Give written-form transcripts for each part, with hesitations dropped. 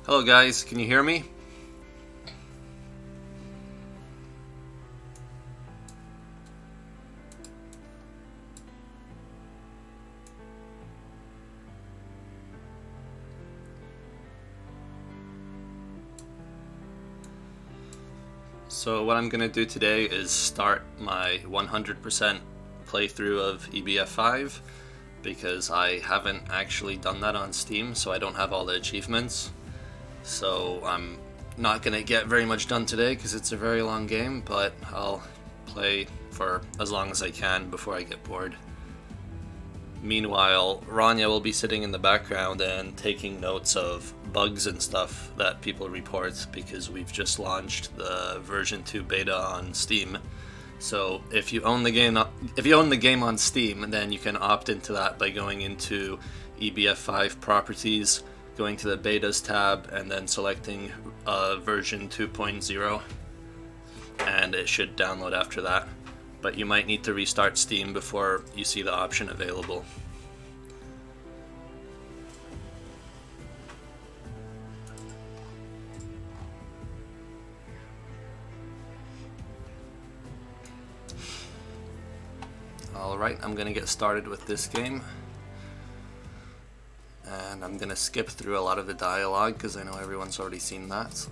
Hello guys, can you hear me? So what I'm going to do today is start my 100% playthrough of EBF5 because I haven't actually done that on Steam, so I don't have all the achievements. So I'm not going to get very much done today because it's a very long game, but I'll play for as long as I can before I get bored. Meanwhile, Rania will be sitting in the background and taking notes of bugs and stuff that people report because we've just launched the version 2 beta on Steam. So if you own the game on Steam, then you can opt into that by going into EBF5 properties, going to the betas tab, and then selecting version 2.0, and it should download after that. But you might need to restart Steam before you see the option available. Alright, I'm gonna get started with this game. And I'm gonna skip through a lot of the dialogue because I know everyone's already seen that.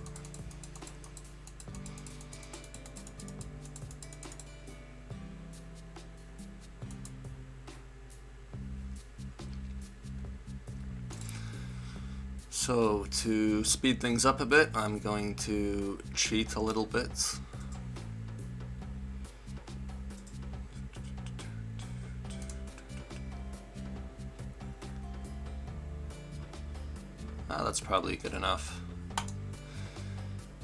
So to speed things up a bit, I'm going to cheat a little bit. That's probably good enough.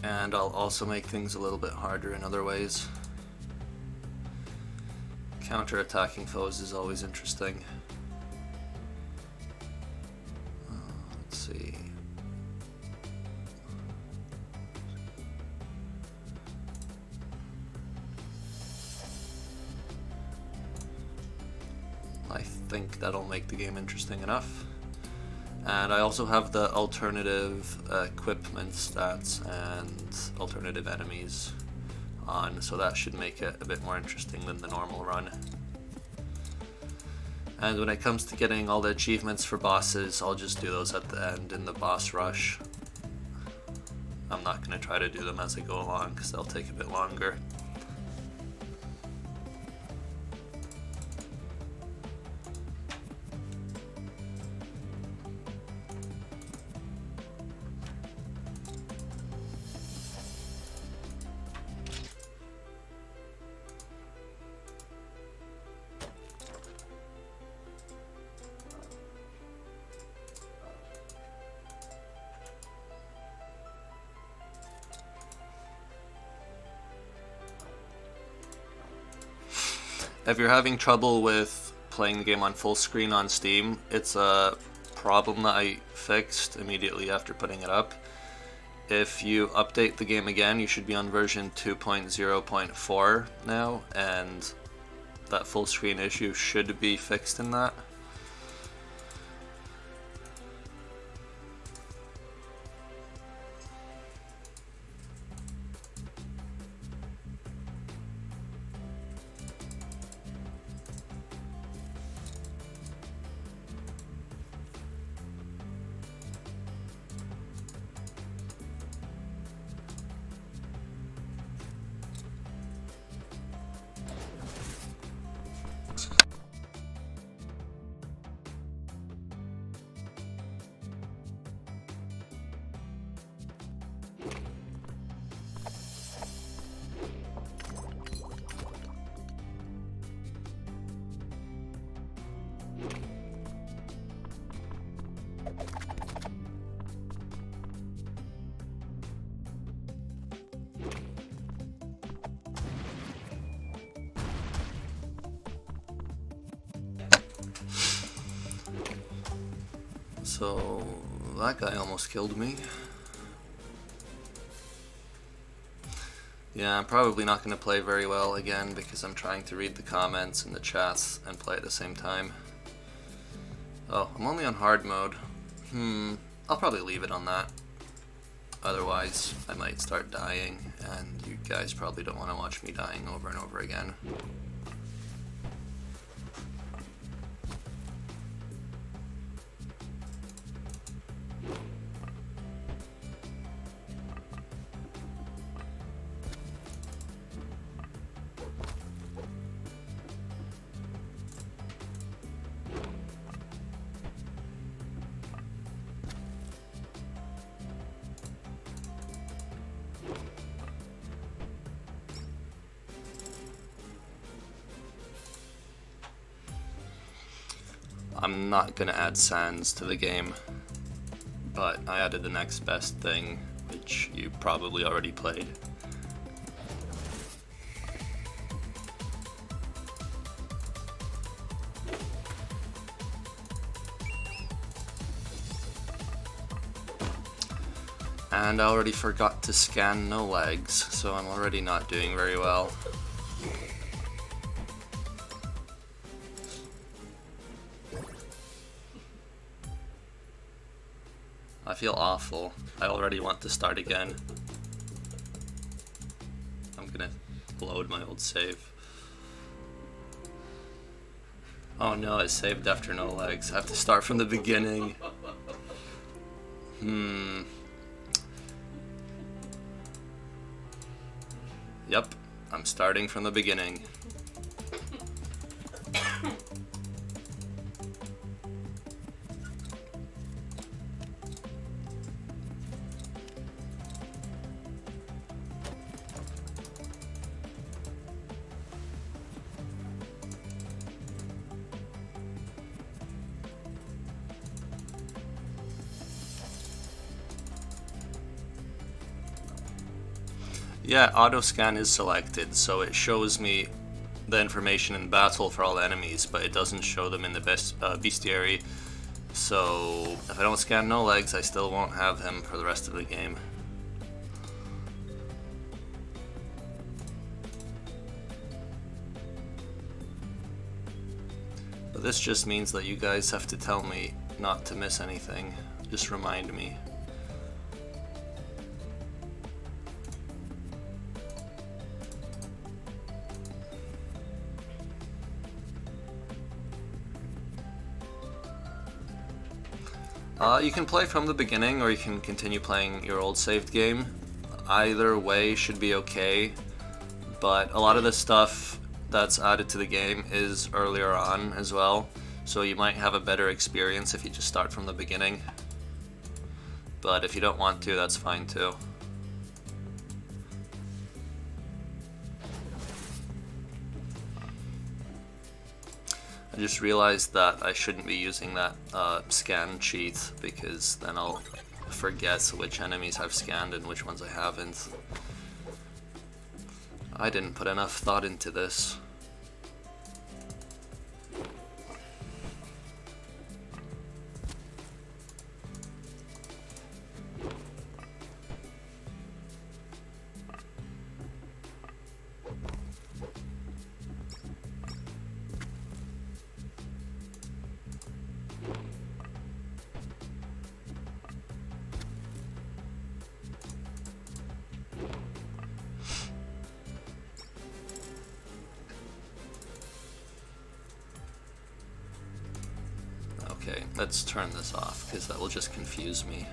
And I'll also make things a little bit harder in other ways. Counter-attacking foes is always interesting. Let's see. I think that'll make the game interesting enough. And I also have the alternative equipment stats and alternative enemies on, so that should make it a bit more interesting than the normal run. And when it comes to getting all the achievements for bosses, I'll just do those at the end in the boss rush. I'm not going to try to do them as I go along because they'll take a bit longer. If you're having trouble with playing the game on full screen on Steam, it's a problem that I fixed immediately after putting it up. If you update the game again, you should be on version 2.0.4 now, and that full screen issue should be fixed in that. So that guy almost killed me. Yeah, I'm probably not going to play very well again because I'm trying to read the comments and the chats and play at the same time. Oh, I'm only on hard mode. I'll probably leave it on that. Otherwise, I might start dying, and you guys probably don't want to watch me dying over and over again. I'm not gonna add sands to the game, but I added the next best thing, which you probably already played. And I already forgot to scan no legs, so I'm already not doing very well. I feel awful. I already want to start again. I'm gonna load my old save. Oh no, it saved after no legs. I have to start from the beginning. Yep, I'm starting from the beginning. Yeah, auto scan is selected, so it shows me the information in battle for all enemies, but it doesn't show them in the bestiary. So if I don't scan no legs, I still won't have him for the rest of the game. But this just means that you guys have to tell me not to miss anything. Just remind me. You can play from the beginning, or you can continue playing your old saved game. Either way should be okay, but a lot of the stuff that's added to the game is earlier on as well, so you might have a better experience if you just start from the beginning. But if you don't want to, that's fine too. I just realized that I shouldn't be using that scan cheat, because then I'll forget which enemies I've scanned and which ones I haven't. I didn't put enough thought into this. Okay, let's turn this off, because that will just confuse me.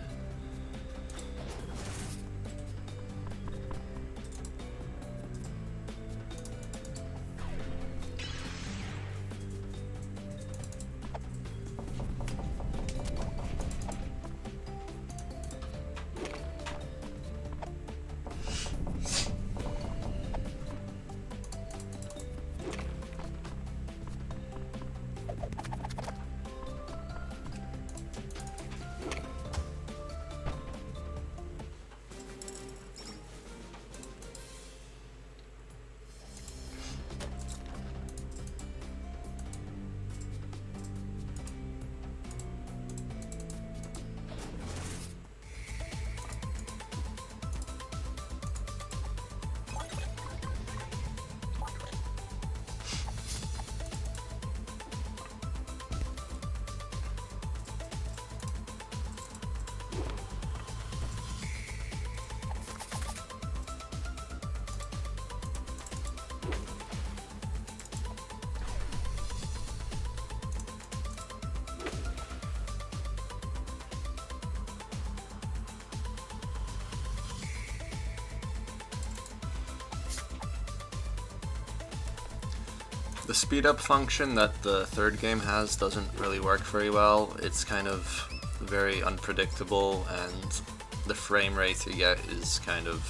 The speed up function that the third game has doesn't really work very well. It's kind of very unpredictable, and the frame rate you get is kind of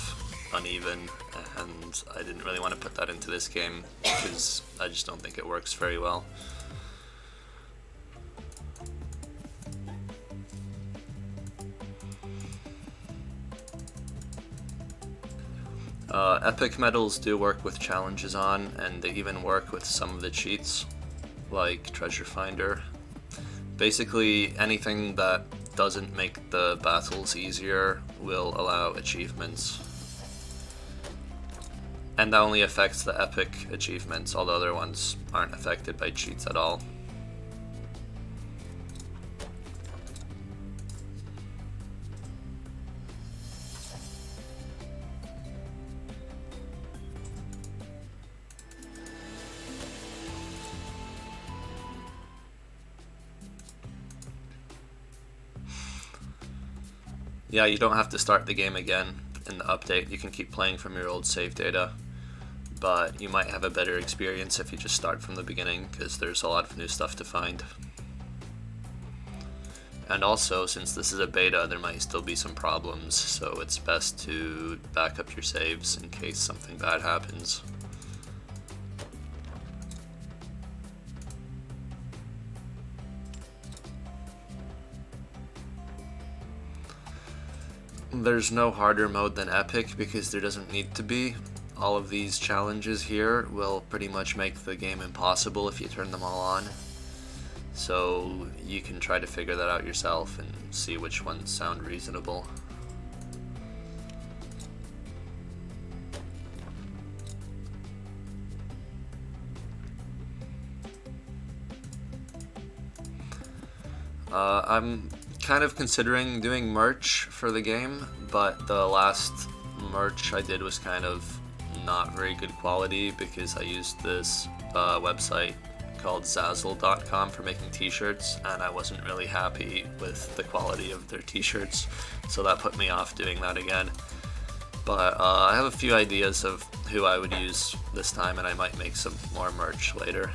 uneven, and I didn't really want to put that into this game because I just don't think it works very well. Epic medals do work with challenges on, and they even work with some of the cheats, like Treasure Finder. Basically, anything that doesn't make the battles easier will allow achievements. And that only affects the epic achievements, all the other ones aren't affected by cheats at all. Yeah, you don't have to start the game again in the update. You can keep playing from your old save data, but you might have a better experience if you just start from the beginning, because there's a lot of new stuff to find. And also, since this is a beta, there might still be some problems, so it's best to back up your saves in case something bad happens. There's no harder mode than Epic because there doesn't need to be. All of these challenges here will pretty much make the game impossible if you turn them all on. So you can try to figure that out yourself and see which ones sound reasonable. I'm kind of considering doing merch for the game, but the last merch I did was kind of not very good quality because I used this website called Zazzle.com for making t-shirts, and I wasn't really happy with the quality of their t-shirts, so that put me off doing that again. But I have a few ideas of who I would use this time, and I might make some more merch later.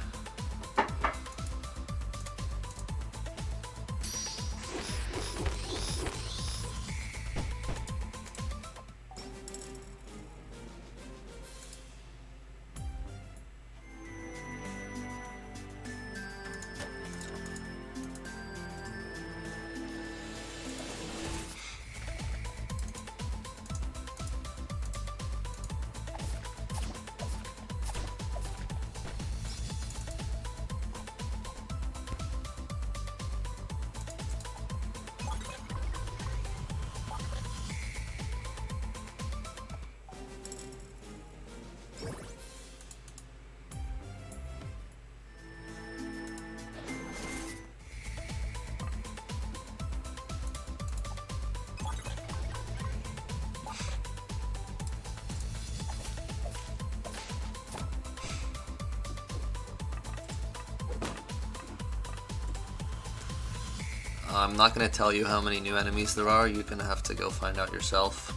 I'm not going to tell you how many new enemies there are, you're going to have to go find out yourself,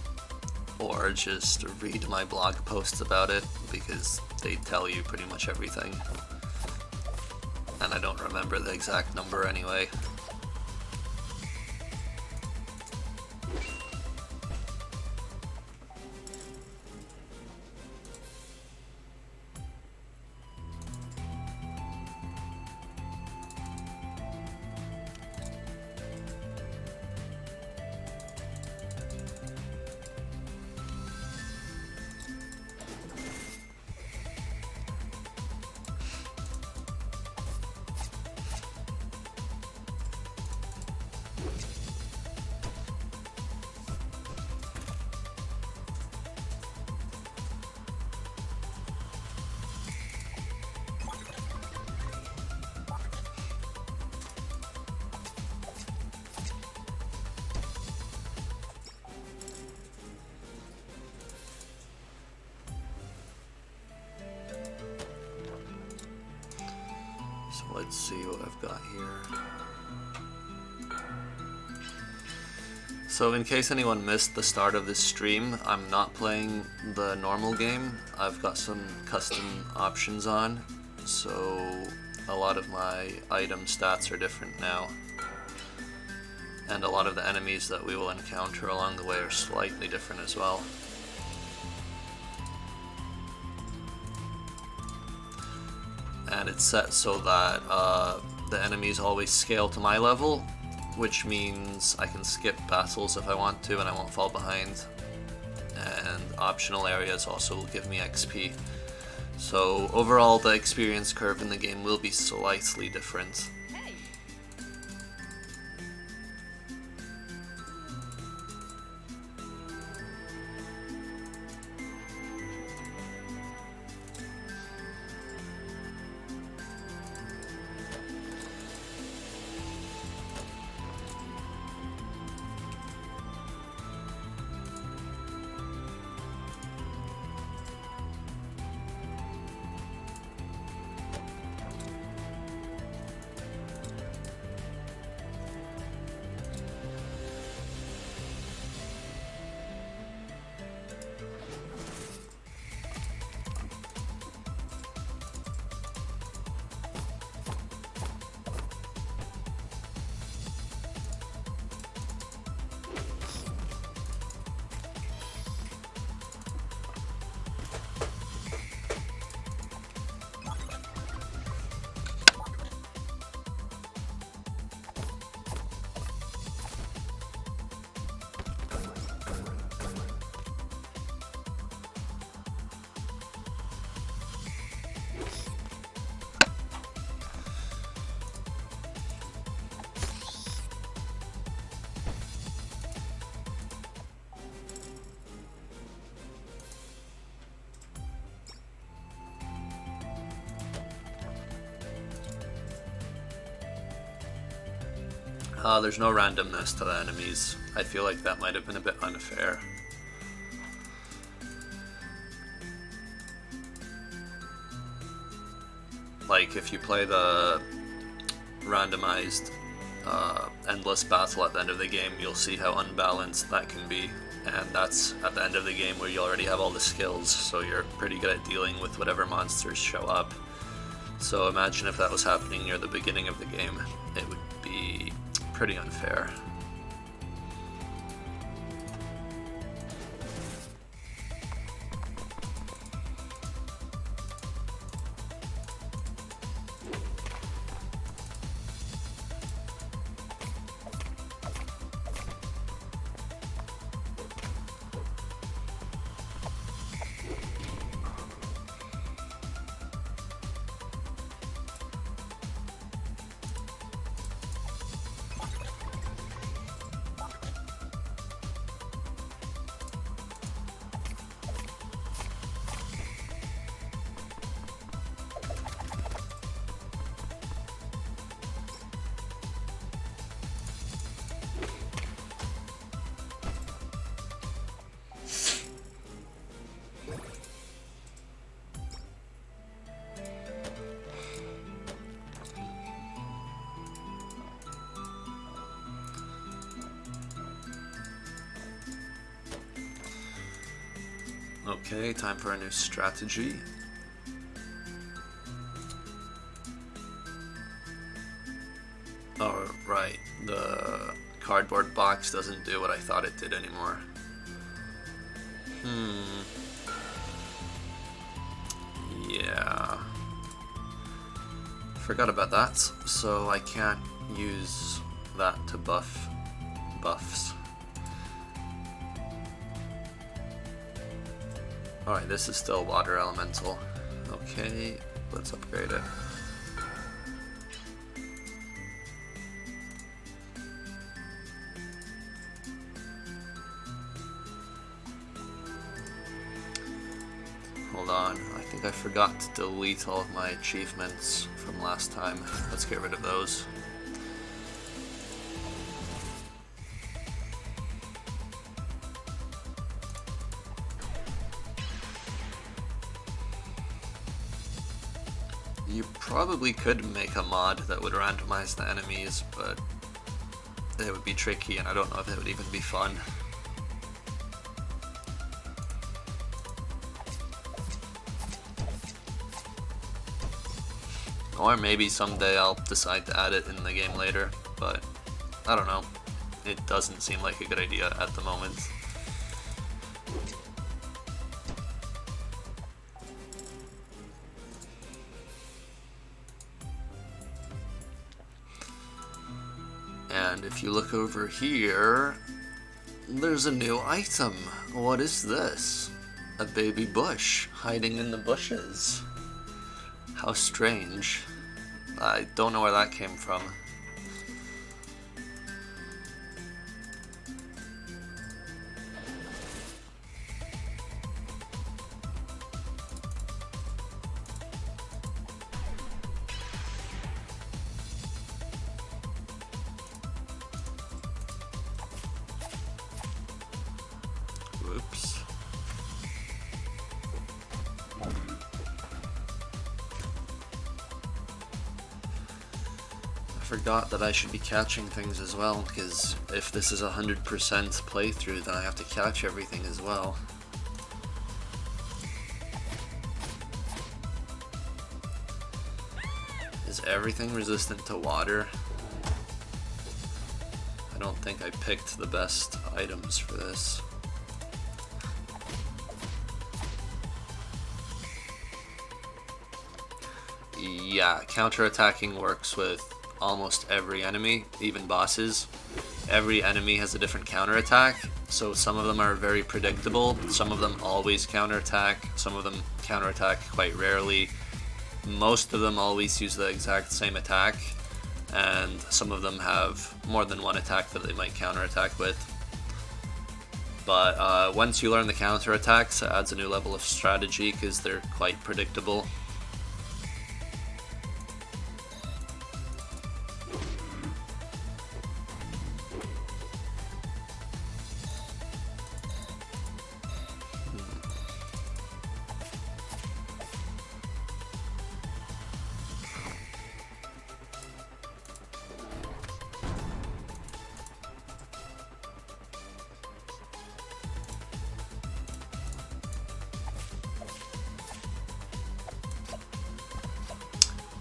or just read my blog posts about it, because they tell you pretty much everything, and I don't remember the exact number anyway. So let's see what I've got here. So in case anyone missed the start of this stream, I'm not playing the normal game. I've got some custom options on. so a lot of my item stats are different now. And a lot of the enemies that we will encounter along the way are slightly different as well. And it's set so that the enemies always scale to my level, which means I can skip battles if I want to and I won't fall behind. And optional areas also will give me XP. So overall the experience curve in the game will be slightly different. There's no randomness to the enemies. I feel like that might have been a bit unfair. Like, if you play the randomized endless battle at the end of the game, you'll see how unbalanced that can be. And that's at the end of the game where you already have all the skills, so you're pretty good at dealing with whatever monsters show up. So imagine if that was happening near the beginning of the game. It would be pretty unfair. Okay, time for a new strategy. Oh, right. The cardboard box doesn't do what I thought it did anymore. Yeah. Forgot about that, so I can't use that to buff buffs. Alright, this is still water elemental. Okay, let's upgrade it. Hold on, I think I forgot to delete all of my achievements from last time. Let's get rid of those. You probably could make a mod that would randomize the enemies, but it would be tricky and I don't know if it would even be fun. Or maybe someday I'll decide to add it in the game later, but I don't know. It doesn't seem like a good idea at the moment. And if you look over here, there's a new item. What is this? A baby bush hiding in the bushes. How strange. I don't know where that came from. Oops. I forgot that I should be catching things as well, because if this is 100% playthrough, then I have to catch everything as well. Is everything resistant to water? I don't think I picked the best items for this. Yeah, counterattacking works with almost every enemy, even bosses. Every enemy has a different counterattack, so some of them are very predictable, some of them always counterattack, some of them counterattack quite rarely. Most of them always use the exact same attack, and some of them have more than one attack that they might counterattack with. But once you learn the counterattacks, it adds a new level of strategy because they're quite predictable.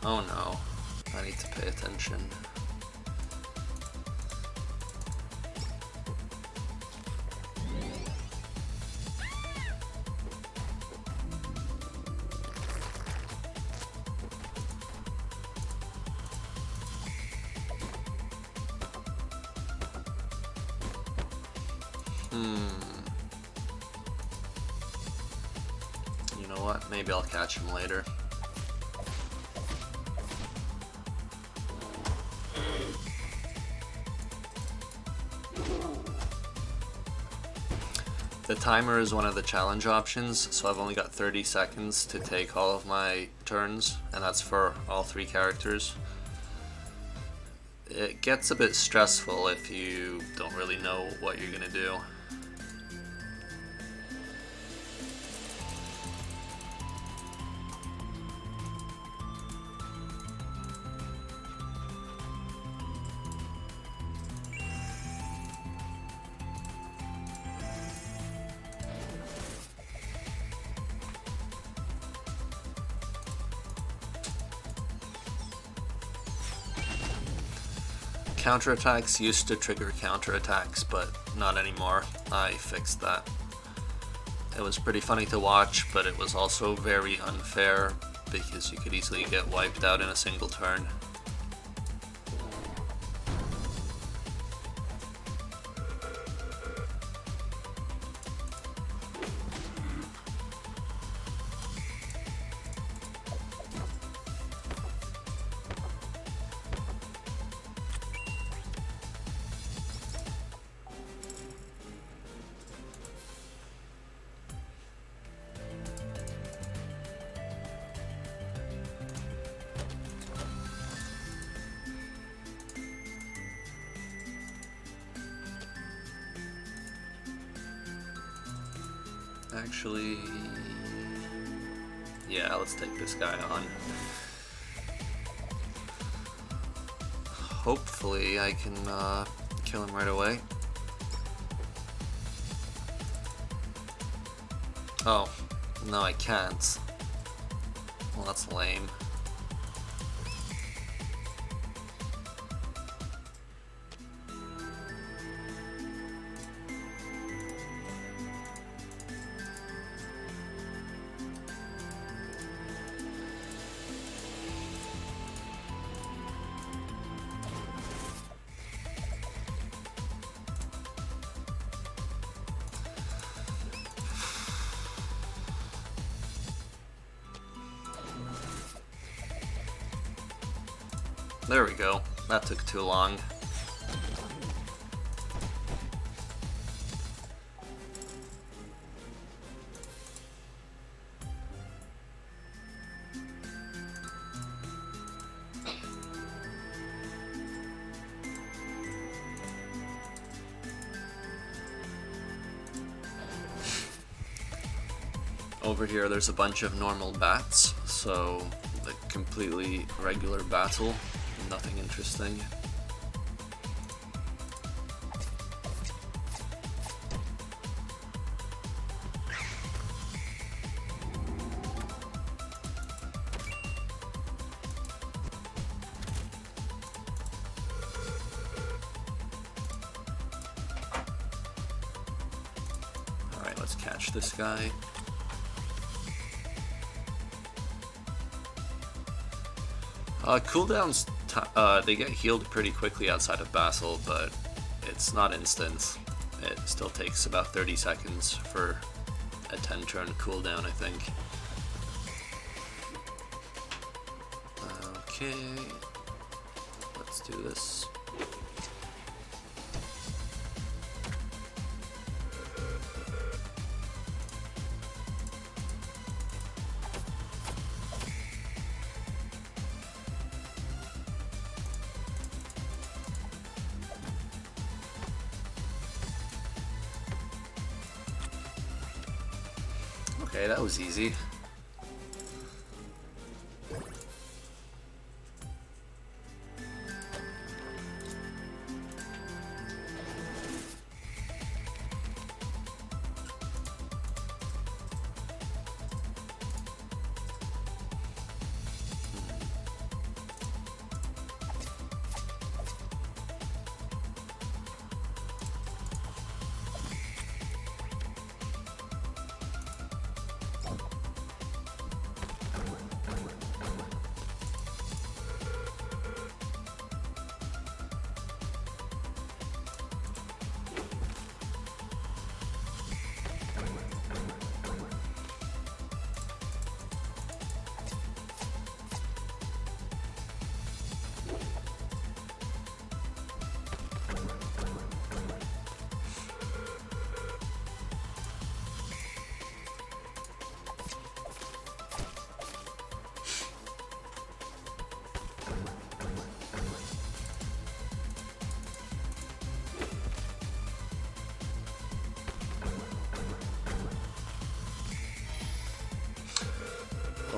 Oh no, I need to pay attention. You know what, maybe I'll catch him later. The timer is one of the challenge options, so I've only got 30 seconds to take all of my turns, and that's for all 3 characters. It gets a bit stressful if you don't really know what you're gonna do. Counterattacks used to trigger counterattacks, but not anymore. I fixed that. It was pretty funny to watch, but it was also very unfair because you could easily get wiped out in a single turn. Actually, yeah, let's take this guy on. Hopefully I can kill him right away. Oh, no I can't. Well, that's lame. There we go. That took too long. Over here there's a bunch of normal bats, so a completely regular battle, nothing interesting. Alright, let's catch this guy. Cooldowns, they get healed pretty quickly outside of Battle, but it's not instant. It still takes about 30 seconds for a 10-turn cooldown, I think. Okay, let's do this. Okay, that was easy.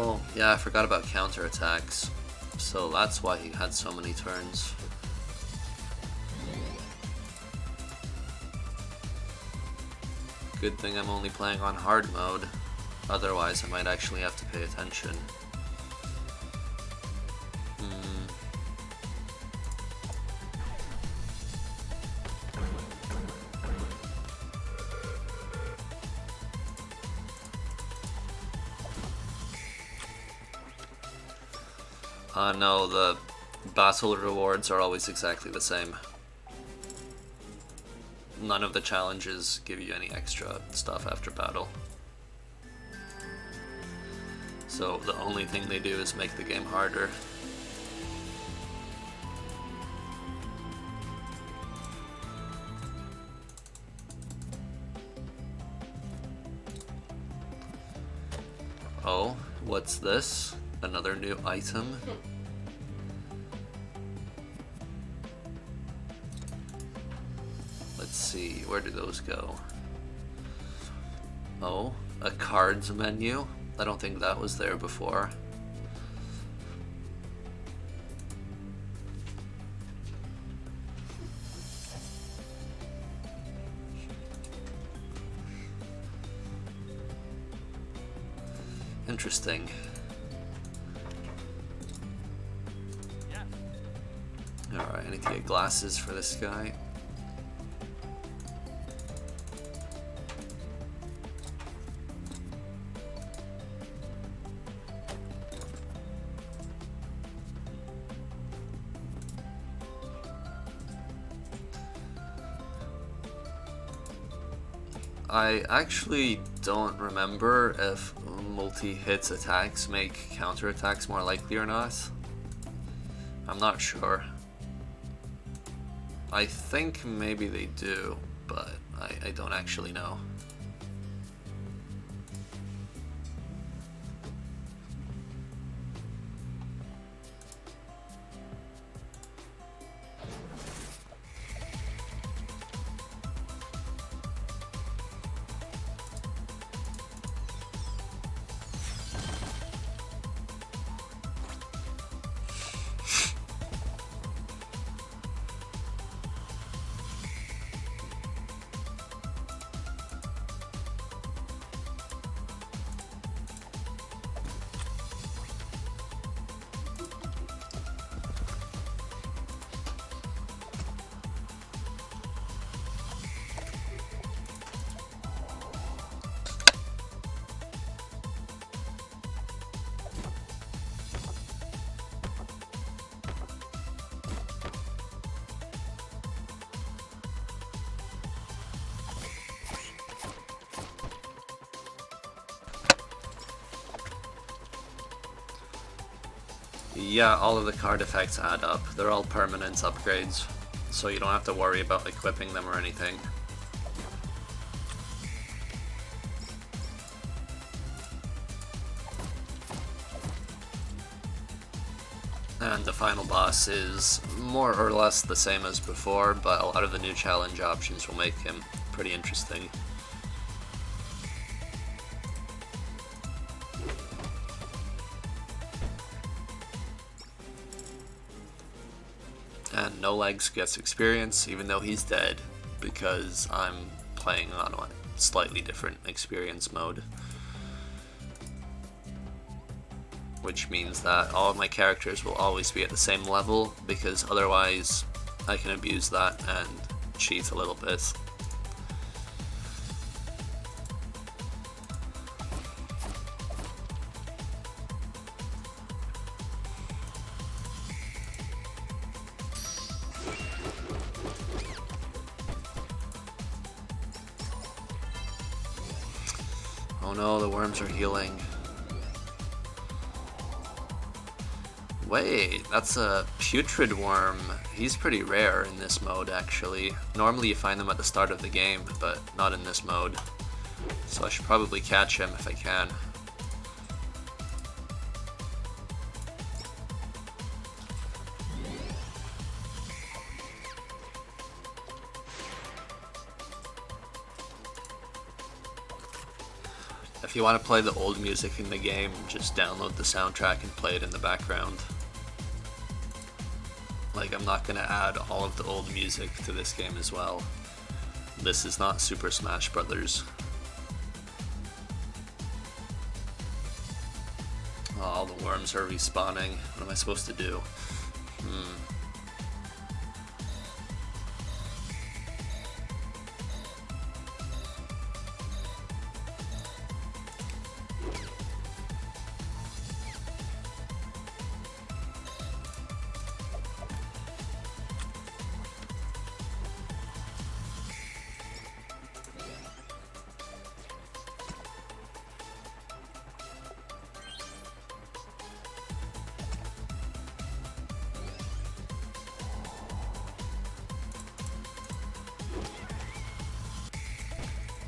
Oh, yeah, I forgot about counterattacks. So that's why he had so many turns. Good thing I'm only playing on hard mode. Otherwise, I might actually have to pay attention. No, the battle rewards are always exactly the same. None of the challenges give you any extra stuff after battle. So the only thing they do is make the game harder. Oh, what's this? Another new item? Let's see, where do those go? Oh, a cards menu? I don't think that was there before. Interesting. Alright, I need to get glasses for this guy. I actually don't remember if multi-hit attacks make counterattacks more likely or not. I'm not sure. I think maybe they do, but I don't actually know. Yeah, all of the card effects add up. They're all permanent upgrades, so you don't have to worry about equipping them or anything. And the final boss is more or less the same as before, but a lot of the new challenge options will make him pretty interesting. And No Legs gets experience even though he's dead, because I'm playing on a slightly different experience mode. Which means that all of my characters will always be at the same level, because otherwise I can abuse that and cheat a little bit. Oh no, the worms are healing. Wait, that's a putrid worm. He's pretty rare in this mode, actually. Normally you find them at the start of the game, but not in this mode. So I should probably catch him if I can. If you want to play the old music in the game, just download the soundtrack and play it in the background. Like, I'm not gonna add all of the old music to this game as well. This is not Super Smash Brothers. Oh, all the worms are respawning. What am I supposed to do?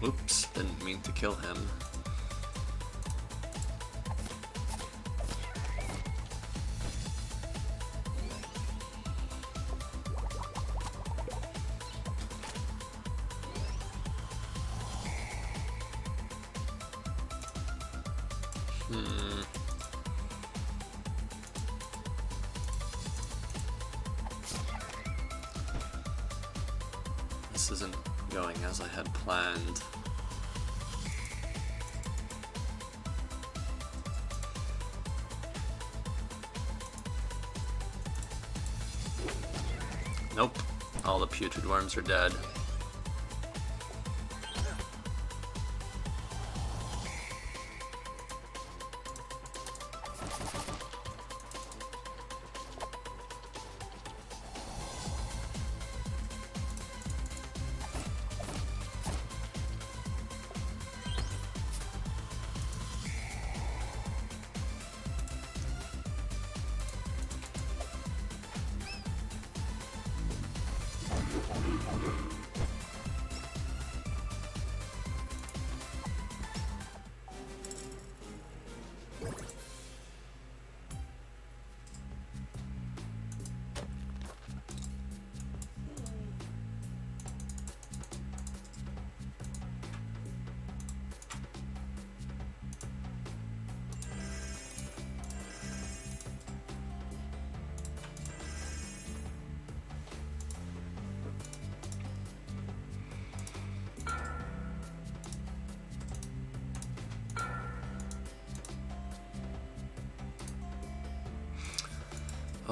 Oops, didn't mean to kill him. This isn't going as I had planned. Nope, all the putrid worms are dead.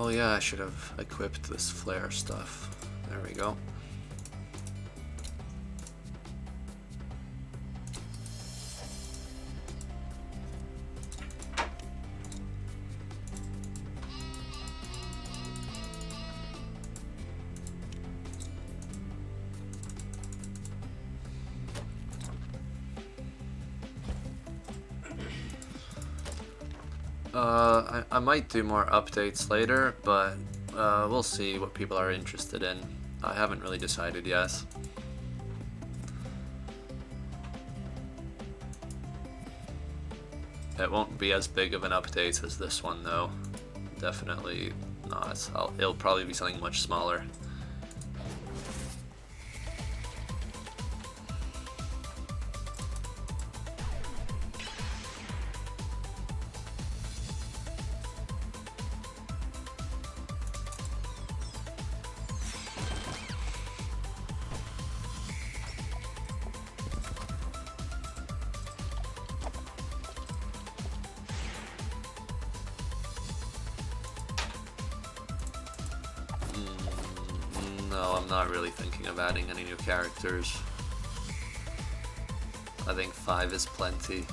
Oh yeah, I should have equipped this flare stuff. There we go. I might do more updates later, but we'll see what people are interested in. I haven't really decided yet. It won't be as big of an update as this one though. Definitely not. It'll probably be something much smaller. No, I'm not really thinking of adding any new characters. I think 5 is plenty.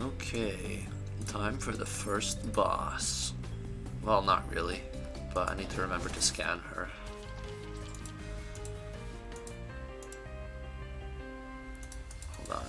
Okay, time for the first boss. Well, not really, but I need to remember to scan her. Hold on.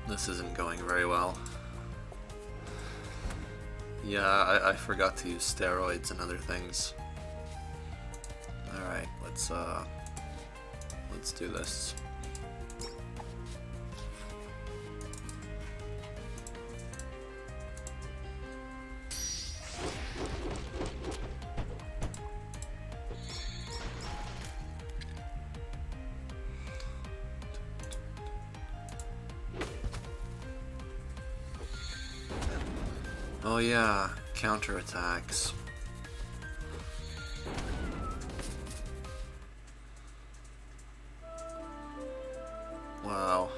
This isn't going very well. Yeah, I forgot to use steroids and other things. Alright, let's do this. Oh yeah, counterattacks. Wow.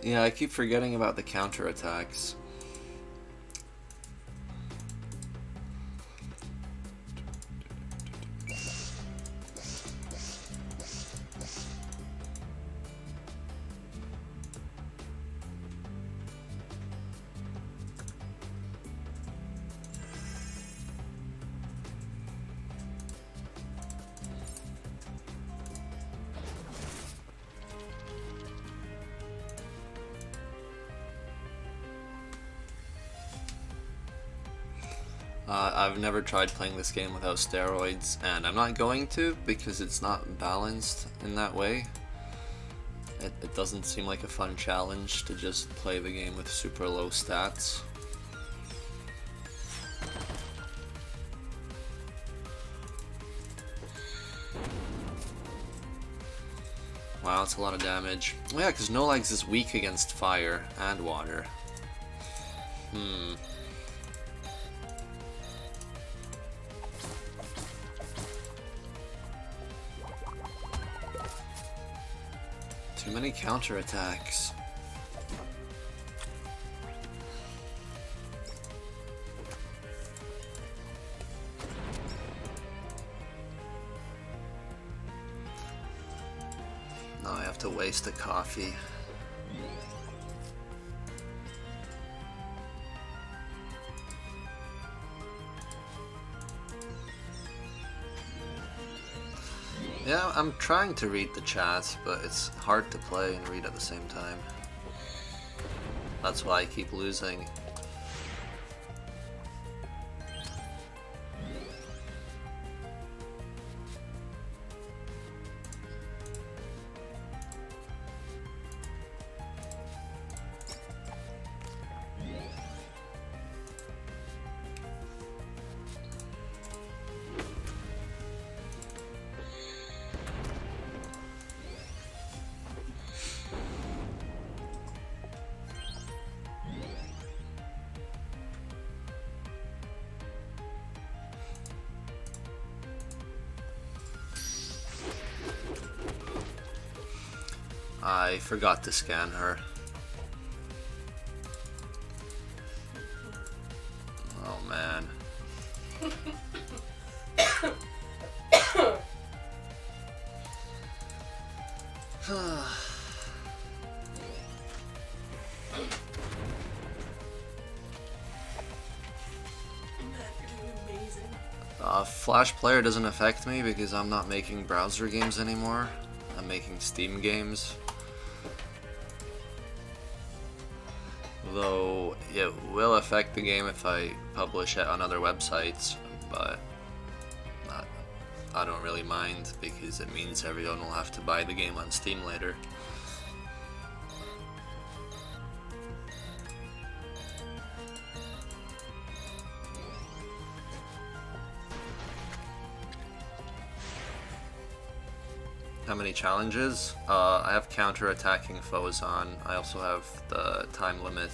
Yeah, I keep forgetting about the counterattacks. I've never tried playing this game without steroids, and I'm not going to because it's not balanced in that way. It doesn't seem like a fun challenge to just play the game with super low stats. Wow, that's a lot of damage. Oh yeah, because No Legs is weak against fire and water. Too many counterattacks. Now I have to waste a coffee. Yeah, I'm trying to read the chat, but it's hard to play and read at the same time. That's why I keep losing. I forgot to scan her. Oh man. Flash player doesn't affect me because I'm not making browser games anymore. I'm making Steam games. Though it will affect the game if I publish it on other websites, but I don't really mind because it means everyone will have to buy the game on Steam later. How many challenges? I have counter-attacking foes on. I also have the time limit.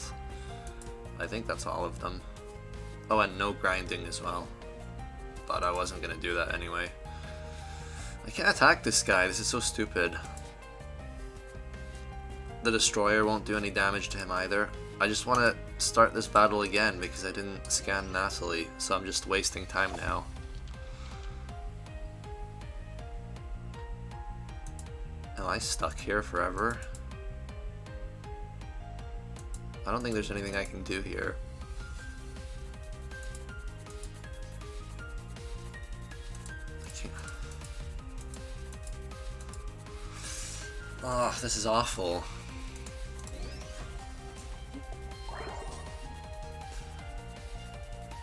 I think that's all of them. Oh, and no grinding as well. But I wasn't gonna do that anyway. I can't attack this guy. This is so stupid. The destroyer won't do any damage to him either. I just want to start this battle again because I didn't scan Natalie, so I'm just wasting time now. Am I stuck here forever? I don't think there's anything I can do here. I can't. Oh, this is awful.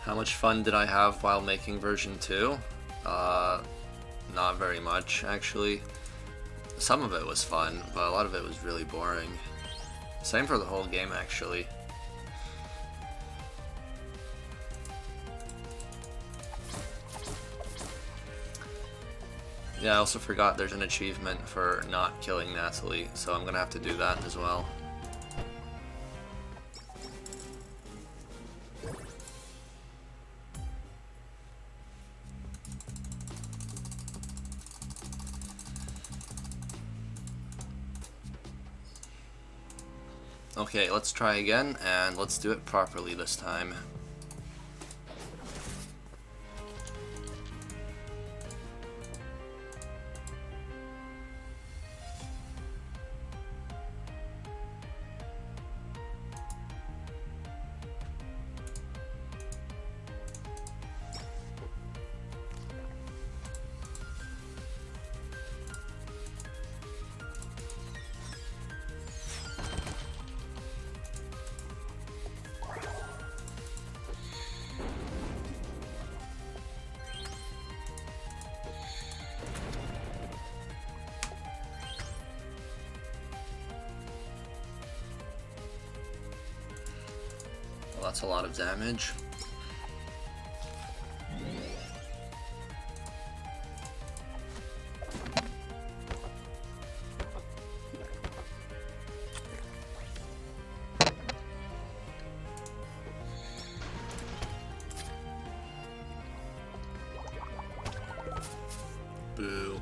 How much fun did I have while making version 2? Not very much, actually. Some of it was fun, but a lot of it was really boring. Same for the whole game, actually. Yeah, I also forgot there's an achievement for not killing Natalie, so I'm gonna have to do that as well. Okay, let's try again, and let's do it properly this time. that's a lot of damage. Boo.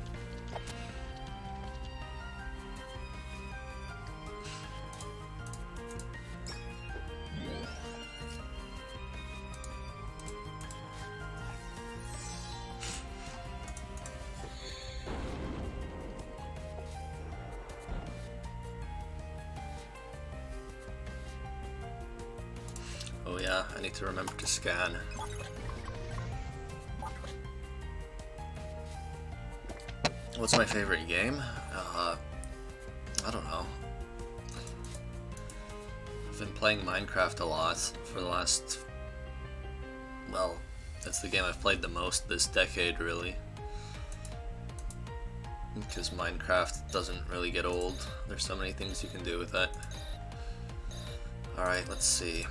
Oh yeah, I need to remember to scan. What's my favorite game? I don't know. I've been playing Minecraft a lot for the last... well, it's the game I've played the most this decade, really. Because Minecraft doesn't really get old. There's so many things you can do with it. Alright, let's see.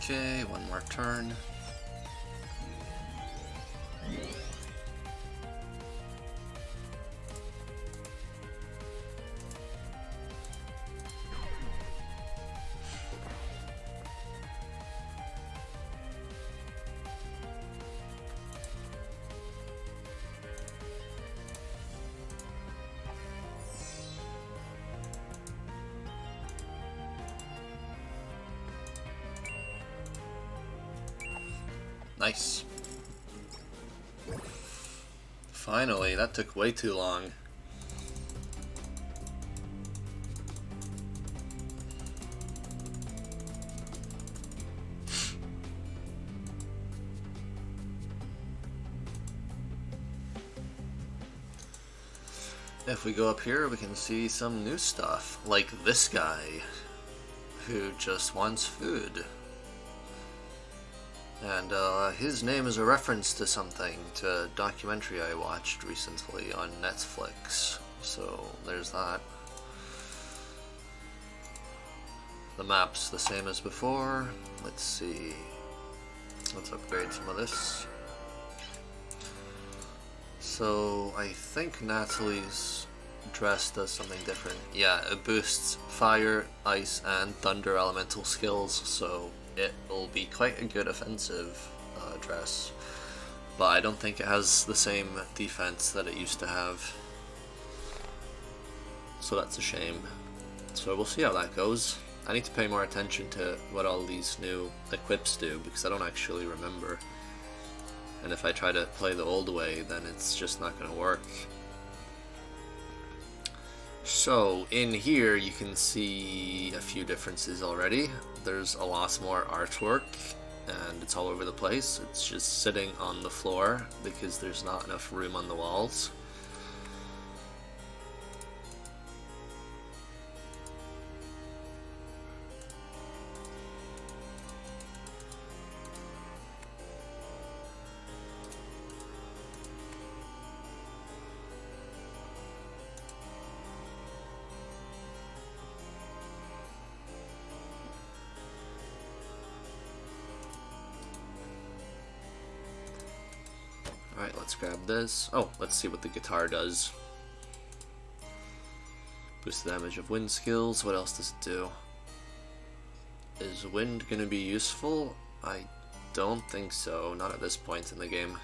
Okay, one more turn. Nice. Finally, that took way too long. If we go up here, we can see some new stuff, like this guy, who just wants food. And his name is a reference to something, to a documentary I watched recently on Netflix. So there's that. The map's the same as before. Let's see. Let's upgrade some of this. So I think Natalie's dress does something different. Yeah, it boosts fire, ice, and thunder elemental skills, so it will be quite a good offensive dress, but I don't think it has the same defense that it used to have, so that's a shame. So we'll see how that goes. I need to pay more attention to what all these new equips do, because I don't actually remember, and if I try to play the old way, then it's just not going to work. So in here you can see a few differences already. There's a lot more artwork and it's all over the place. It's just sitting on the floor because there's not enough room on the walls. Alright, let's grab this. Oh, let's see what the guitar does. Boost the damage of wind skills. What else does it do? Is wind gonna be useful? I don't think so. Not at this point in the game.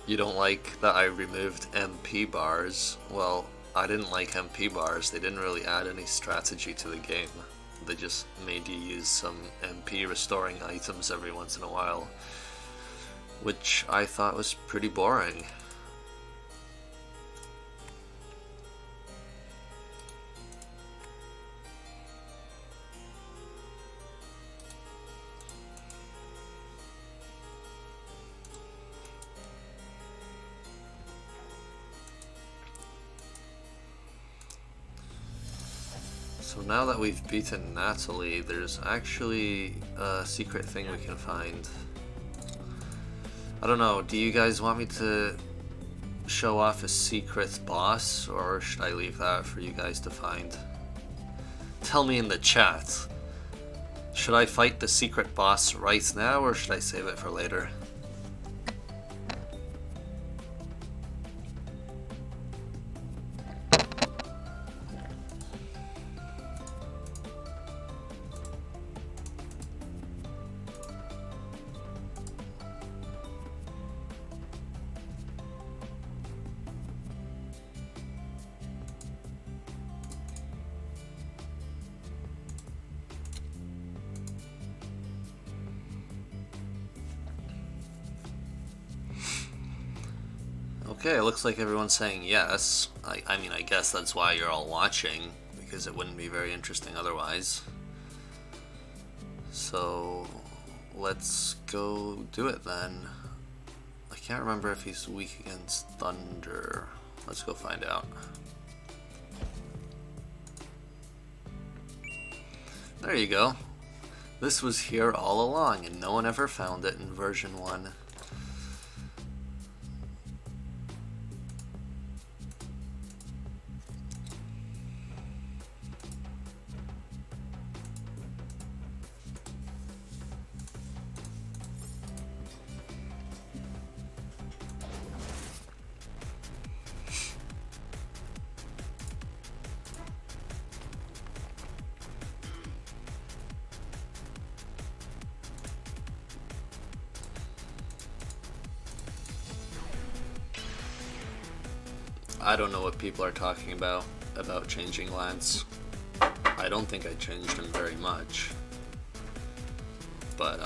You don't like that I removed MP bars? Well, I didn't like MP bars. They didn't really add any strategy to the game. They just made you use some MP restoring items every once in a while, which I thought was pretty boring. So now that we've beaten Natalie, there's actually a secret thing we can find. I don't know, do you guys want me to show off a secret boss, or should I leave that for you guys to find? Tell me in the chat. Should I fight the secret boss right now, or should I save it for later? Okay, it looks like everyone's saying yes. I mean, I guess that's why you're all watching, because it wouldn't be very interesting otherwise. So, let's go do it then. I can't remember if he's weak against thunder. Let's go find out. There you go. This was here all along, and no one ever found it in version 1. I don't know what people are talking about changing Lance. I don't think I changed him very much, but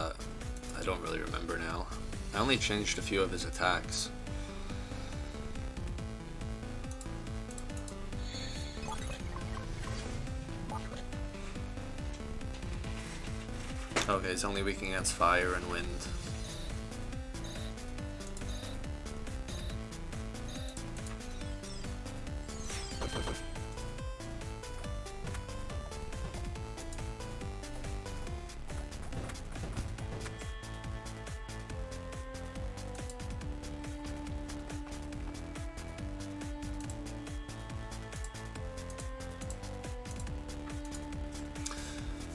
I don't really remember now. I only changed a few of his attacks. Okay, he's only weak against fire and wind.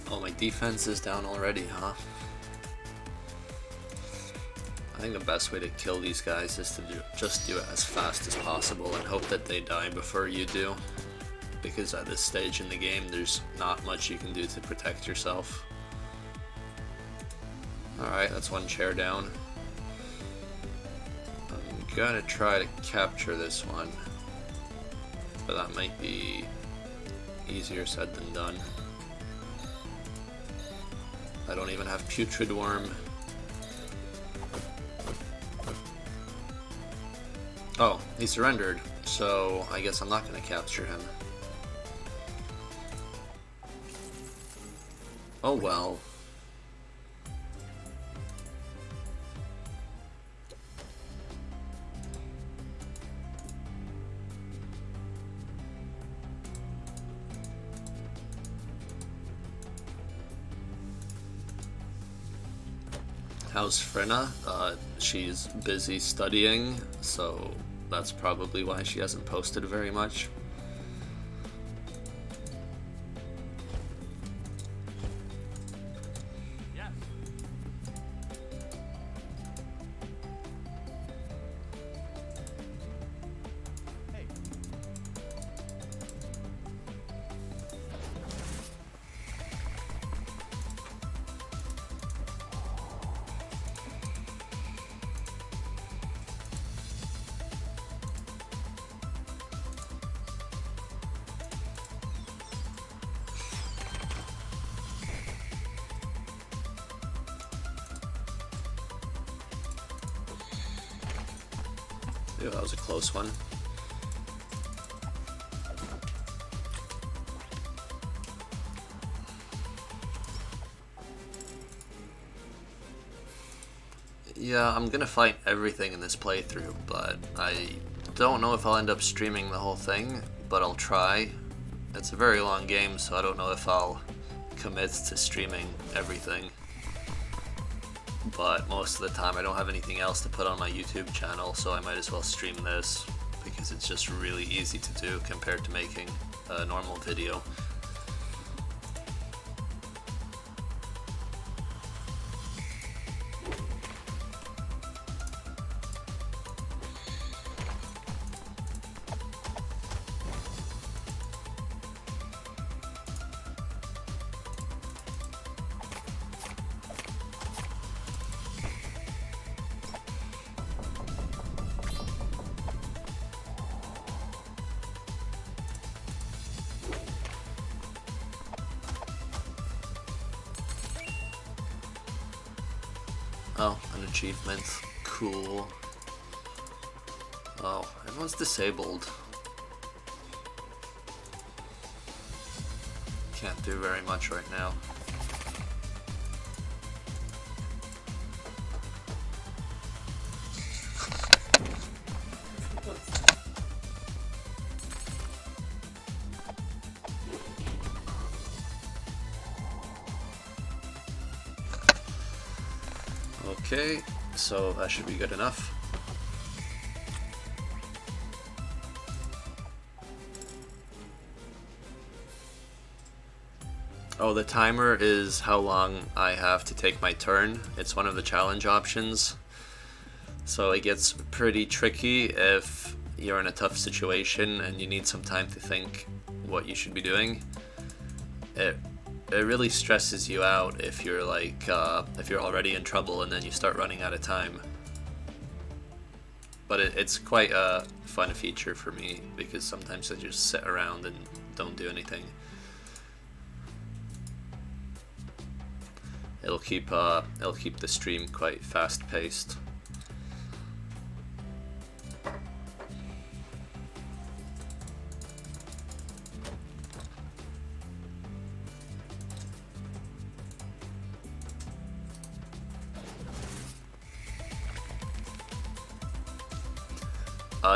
Oh, my defense is down already, huh? I think the best way to kill these guys is to just do it as fast as possible and hope that they die before you do. Because at this stage in the game, there's not much you can do to protect yourself. Alright, that's one chair down. I'm gonna try to capture this one, but that might be easier said than done. I don't even have Putrid Worm. Oh, he surrendered, so I guess I'm not going to capture him. Oh well. How's Frenna? She's busy studying, so that's probably why she hasn't posted very much. Yes. Hey. Ew, that was a close one. Yeah, I'm gonna fight everything in this playthrough, but I don't know if I'll end up streaming the whole thing, but I'll try. It's a very long game, so I don't know if I'll commit to streaming everything. But most of the time I don't have anything else to put on my YouTube channel, so I might as well stream this because it's just really easy to do compared to making a normal video. Oh, an achievement. Cool. Oh, everyone's disabled. Can't do very much right now. Okay, so that should be good enough. Oh, the timer is how long I have to take my turn. It's one of the challenge options. So it gets pretty tricky if you're in a tough situation and you need some time to think what you should be doing. It really stresses you out if you're like, if you're already in trouble and then you start running out of time. But it's quite a fun feature for me because sometimes I just sit around and don't do anything. It'll keep the stream quite fast-paced.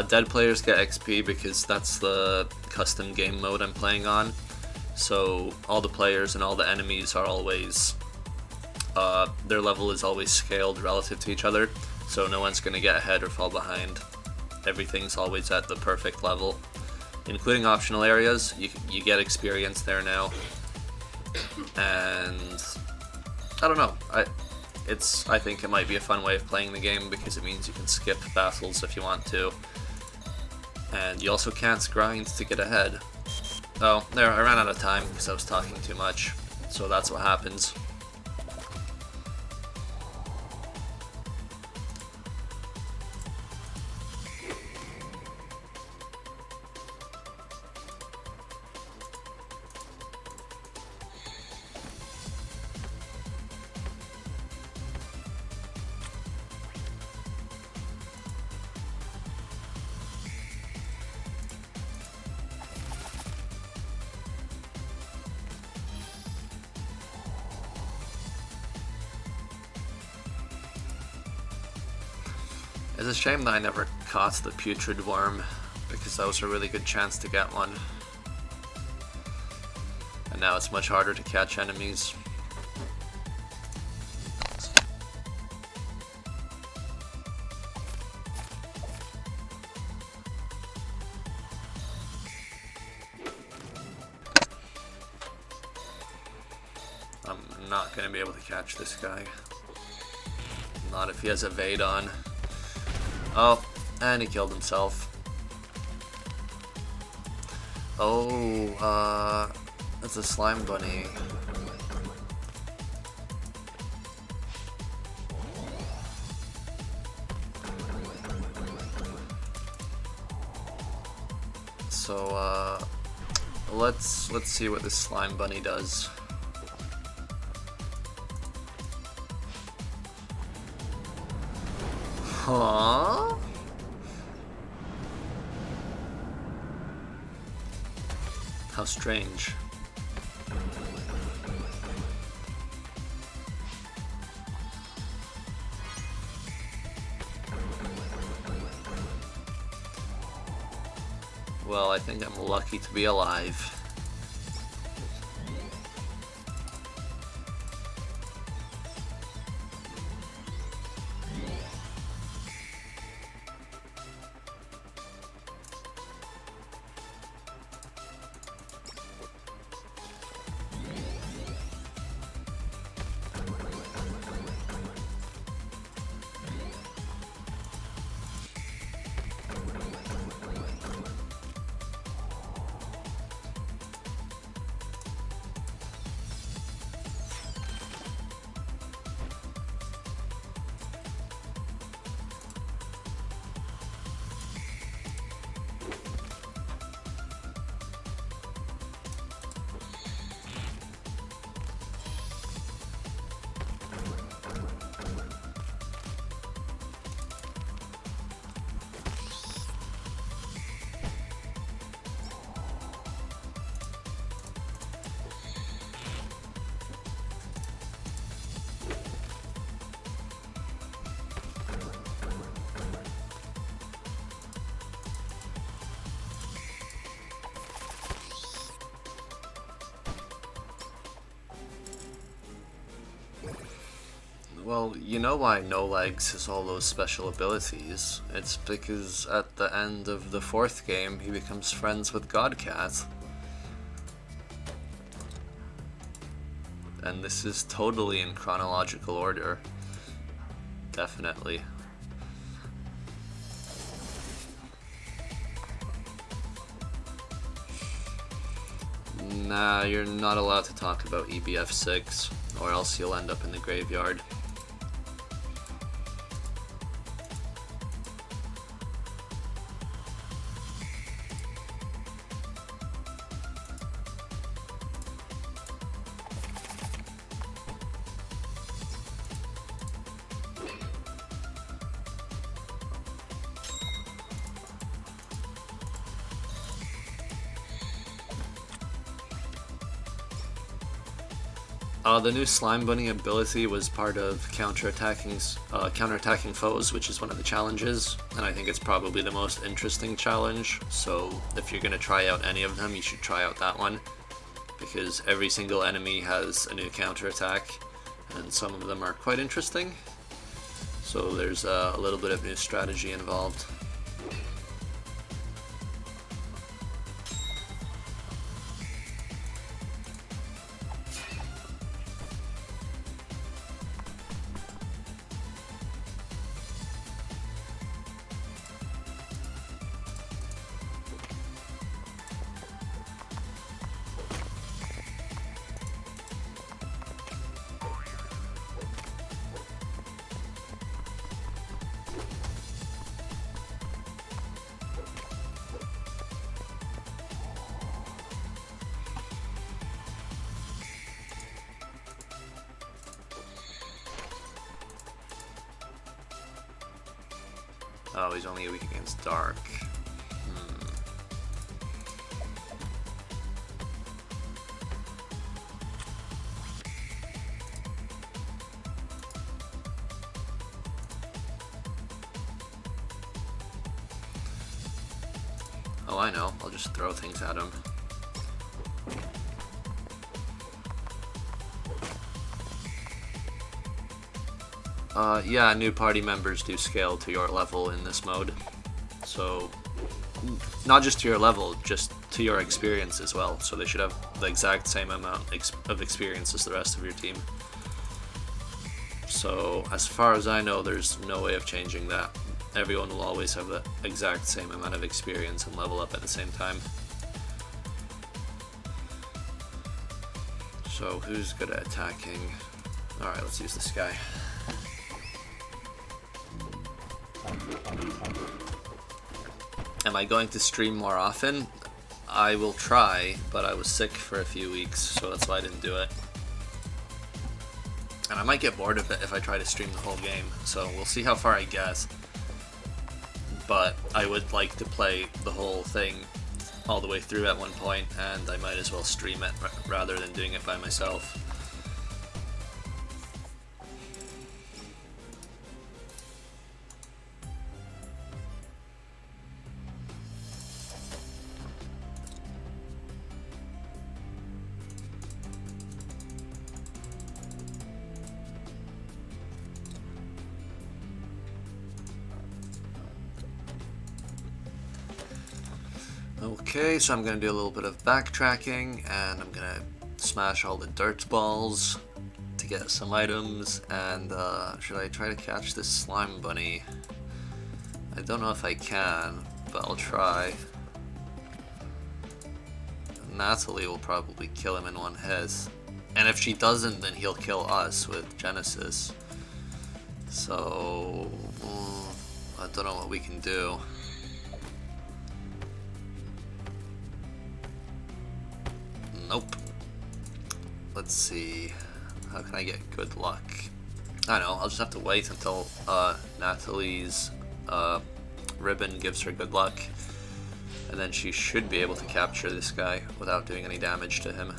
Dead players get XP because that's the custom game mode I'm playing on. So all the players and all the enemies are always, their level is always scaled relative to each other. So no one's going to get ahead or fall behind. Everything's always at the perfect level. Including optional areas, you get experience there now. And I don't know, I think it might be a fun way of playing the game because it means you can skip battles if you want to. And you also can't grind to get ahead. Oh, there, I ran out of time because I was talking too much. So that's what happens. It's a shame that I never caught the putrid worm, because that was a really good chance to get one. And now it's much harder to catch enemies. I'm not going to be able to catch this guy. Not if he has evade on. Oh, and he killed himself. Oh, that's a slime bunny. So, let's see what this slime bunny does. Huh? How strange. Well, I think I'm lucky to be alive. Well, you know why No Legs has all those special abilities. It's because at the end of the 4th game, he becomes friends with Godcat. And this is totally in chronological order. Definitely. Nah, you're not allowed to talk about EBF6, or else you'll end up in the graveyard. The new Slime Bunny ability was part of counterattacking foes, which is one of the challenges, and I think it's probably the most interesting challenge, so if you're going to try out any of them, you should try out that one, because every single enemy has a new counterattack, and some of them are quite interesting, so there's a little bit of new strategy involved. Oh, he's only weak against Dark. Oh, I know. I'll just throw things at him. Yeah, new party members do scale to your level in this mode. So, not just to your level, just to your experience as well. So they should have the exact same amount of experience as the rest of your team. So, as far as I know, there's no way of changing that. Everyone will always have the exact same amount of experience and level up at the same time. So, who's good at attacking? Alright, let's use this guy. Am I going to stream more often? I will try, but I was sick for a few weeks, so that's why I didn't do it. And I might get bored of it if I try to stream the whole game, so we'll see how far I get. But I would like to play the whole thing all the way through at one point, and I might as well stream it rather than doing it by myself. Okay, so I'm going to do a little bit of backtracking, and I'm going to smash all the dirt balls to get some items, and should I try to catch this slime bunny? I don't know if I can, but I'll try. Natalie will probably kill him in one hit, and if she doesn't, then he'll kill us with Genesis. So, I don't know what we can do. Nope. Let's see. How can I get good luck? I don't know. I'll just have to wait until Natalie's ribbon gives her good luck. And then she should be able to capture this guy without doing any damage to him.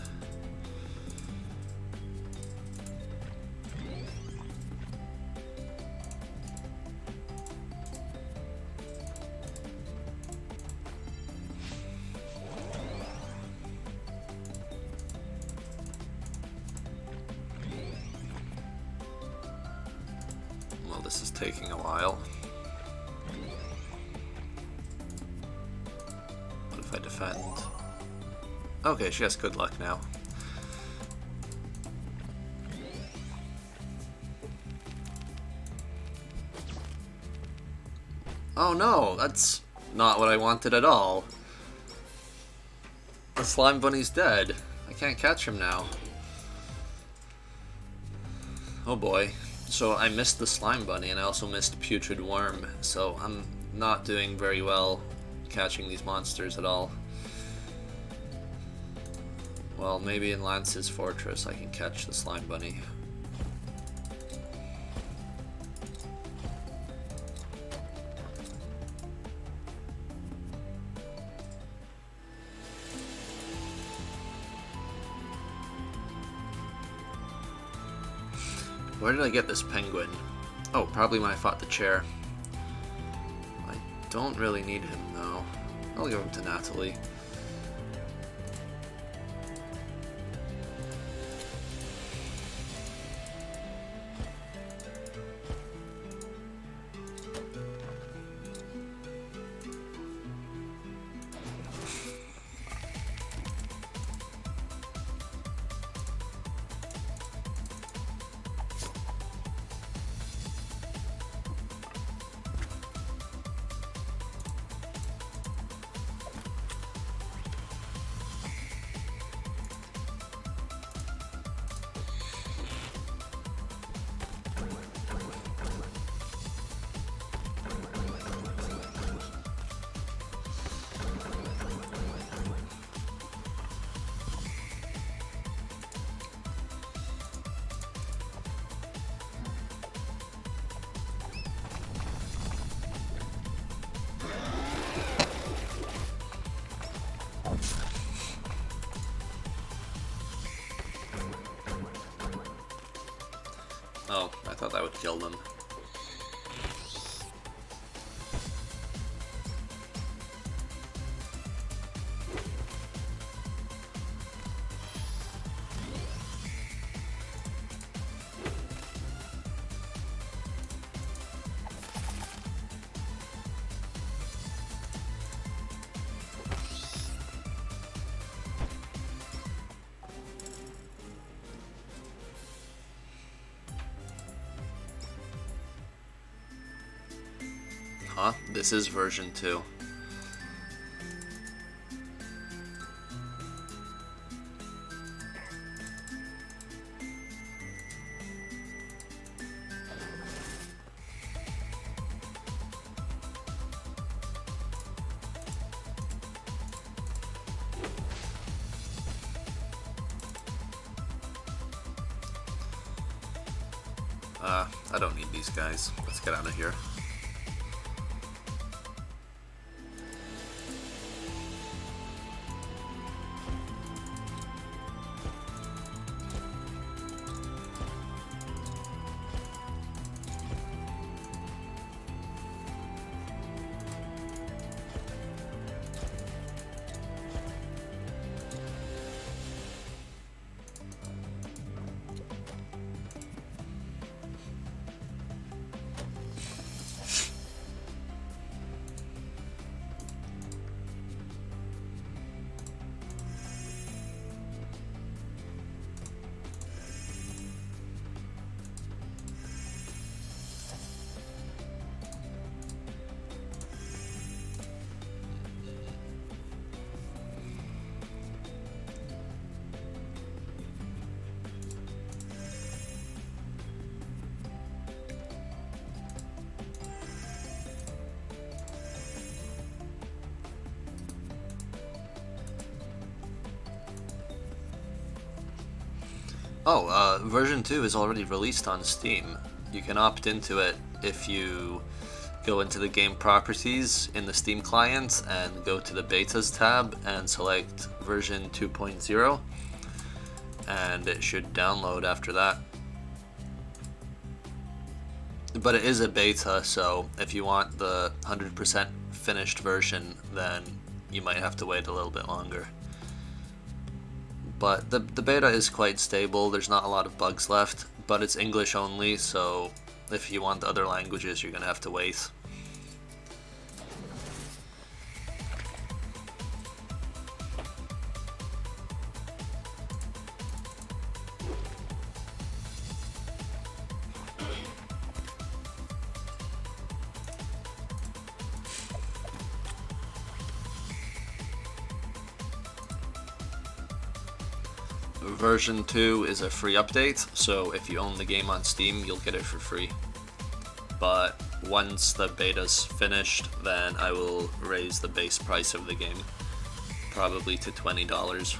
this is taking a while. What if I defend? Okay, she has good luck now. Oh no, that's not what I wanted at all. The slime bunny's dead. I can't catch him now. Oh boy. So I missed the slime bunny and I also missed putrid worm, so I'm not doing very well catching these monsters at all. Well, maybe in Lance's fortress I can catch the slime bunny. Where did I get this penguin? Oh, probably when I fought the chair. I don't really need him though. I'll give him to Natalie. Oh, I thought that would kill them. Huh? This is version 2. I don't need these guys. Let's get out of here. Oh, version 2 is already released on Steam. You can opt into it if you go into the game properties in the Steam client and go to the betas tab and select version 2.0, and it should download after that. But it is a beta, so if you want the 100% finished version, then you might have to wait a little bit longer. But the beta is quite stable. There's not a lot of bugs left, but it's English only, so If you want other languages, you're gonna have to wait. Version 2 is a free update, so if you own the game on Steam, you'll get it for free. But once the beta's finished, then I will raise the base price of the game, probably to $20.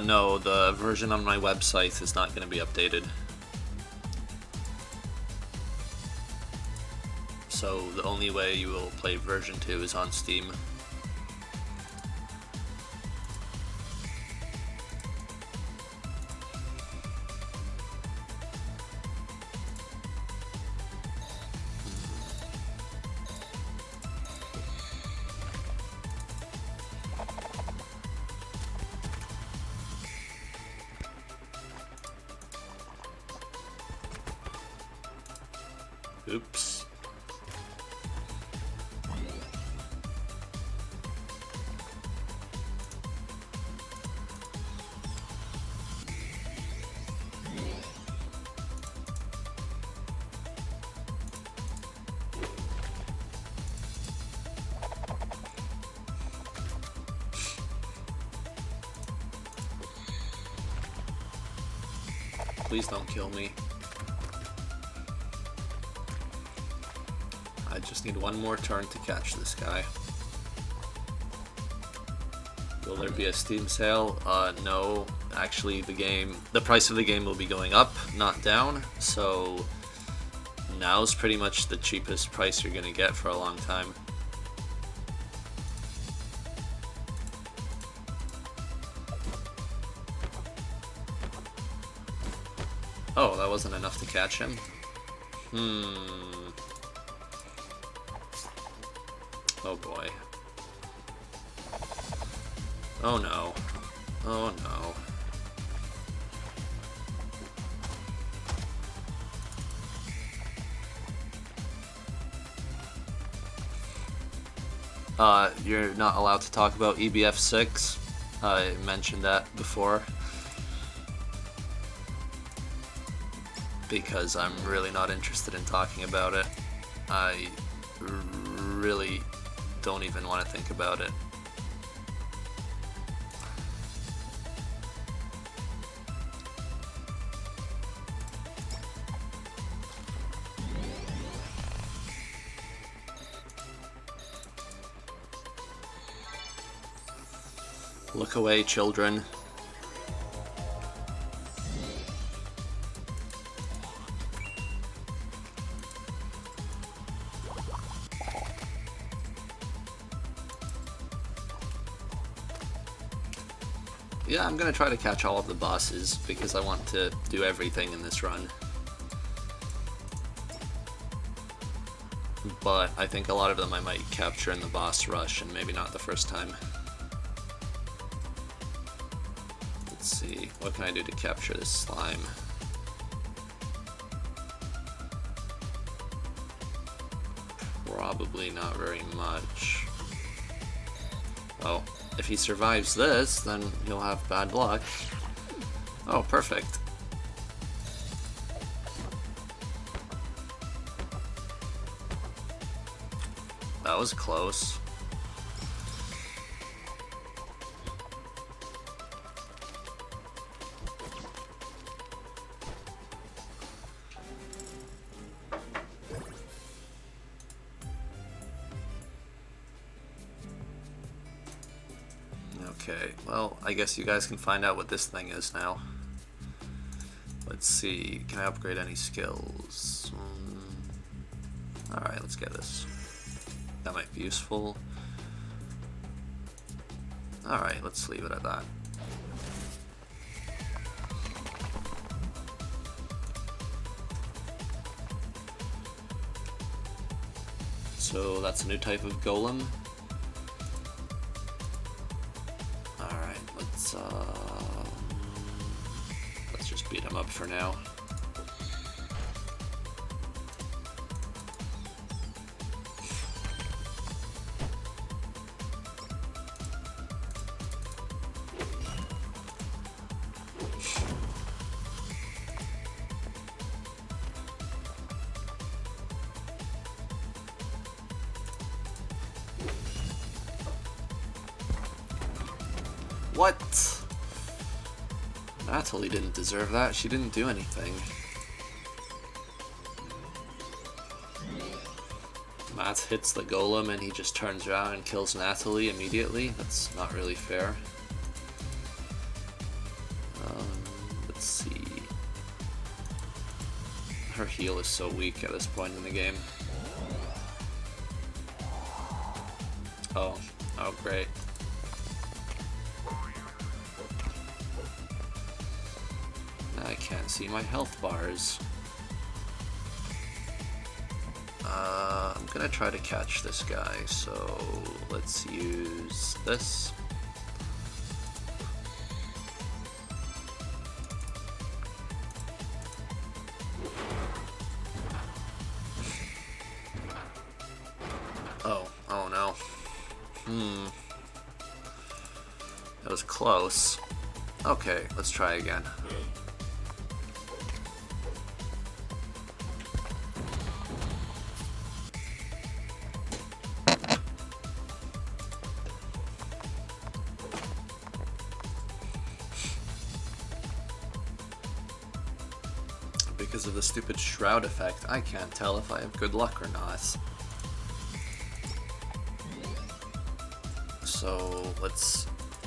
No, the version on my website is not going to be updated. So the only way you will play version 2 is on Steam. Oops. Please don't kill me. I just need one more turn to catch this guy. Will there be a Steam sale? No. Actually, the price of the game will be going up, not down. So now's pretty much the cheapest price you're gonna get for a long time. Oh, that wasn't enough to catch him? Oh boy. Oh no. Oh no. You're not allowed to talk about EBF6. I mentioned that before. Because I'm really not interested in talking about it. I really don't even want to think about it. Look away, children. Yeah, I'm gonna try to catch all of the bosses because I want to do everything in this run. But I think a lot of them I might capture in the boss rush and maybe not the first time. Let's see, what can I do to capture this slime? Probably not very much. Oh. If he survives this, then he'll have bad luck. Oh, perfect. That was close. Okay, well, I guess you guys can find out what this thing is now. Let's see, can I upgrade any skills? Alright, let's get this. That might be useful. Alright, let's leave it at that. So that's a new type of golem. Alright, let's just beat him up for now. What? Natalie didn't deserve that. She didn't do anything. Matt hits the golem and he just turns around and kills Natalie immediately. That's not really fair. Let's see. Her heal is so weak at this point in the game. Oh great. I can't see my health bars. I'm gonna try to catch this guy, so let's use this. Oh no. That was close. Okay, let's try again. Because of the stupid shroud effect, I can't tell if I have good luck or not. So let's...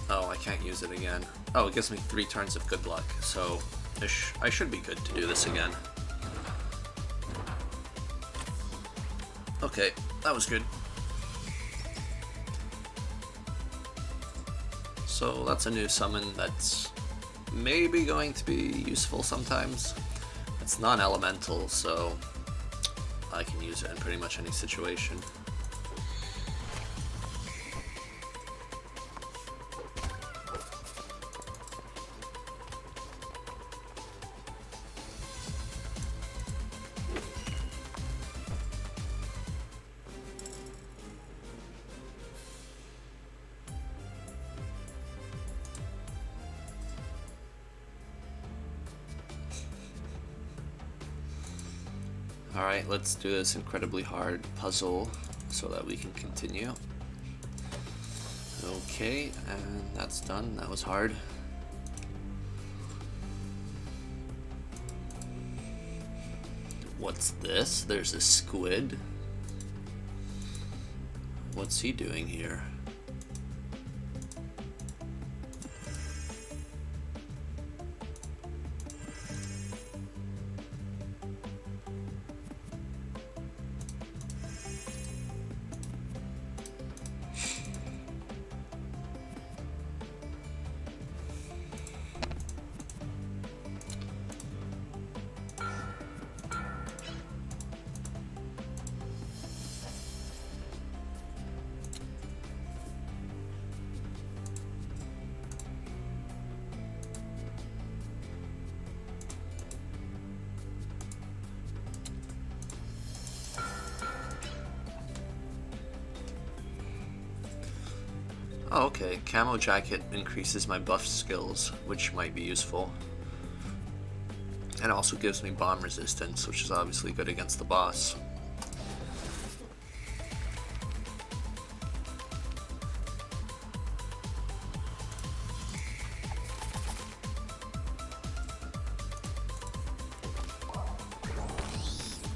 Oh, I can't use it again. Oh, it gives me 3 turns of good luck, so I should be good to do this again. Okay, that was good. So that's a new summon that's maybe going to be useful sometimes. It's non-elemental, so I can use it in pretty much any situation. Alright, let's do this incredibly hard puzzle so that we can continue. Okay, and that's done. That was hard. What's this? There's a squid. What's he doing here? Oh, okay. Camo Jacket increases my buff skills, which might be useful. And also gives me bomb resistance, which is obviously good against the boss.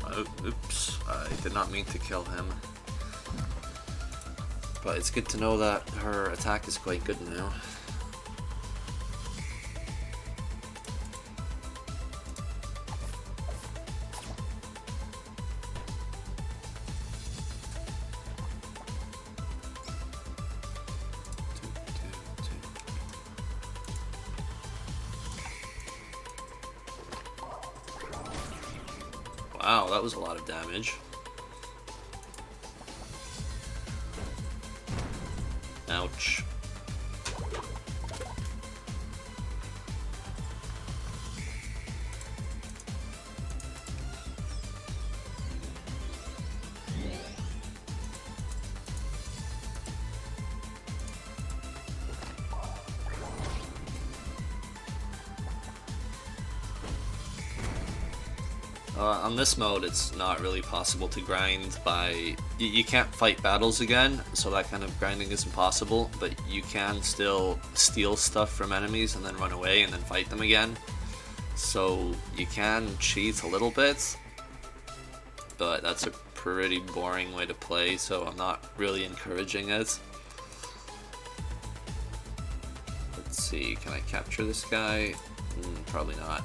Oh, oops, I did not mean to kill him. But it's good to know that her attack is quite good now. Wow, that was a lot of damage. Ouch. On this mode, it's not really possible to grind by... You can't fight battles again, so that kind of grinding isn't possible, but you can still steal stuff from enemies and then run away and then fight them again. So you can cheat a little bit, but that's a pretty boring way to play, so I'm not really encouraging it. Let's see, can I capture this guy? Probably not.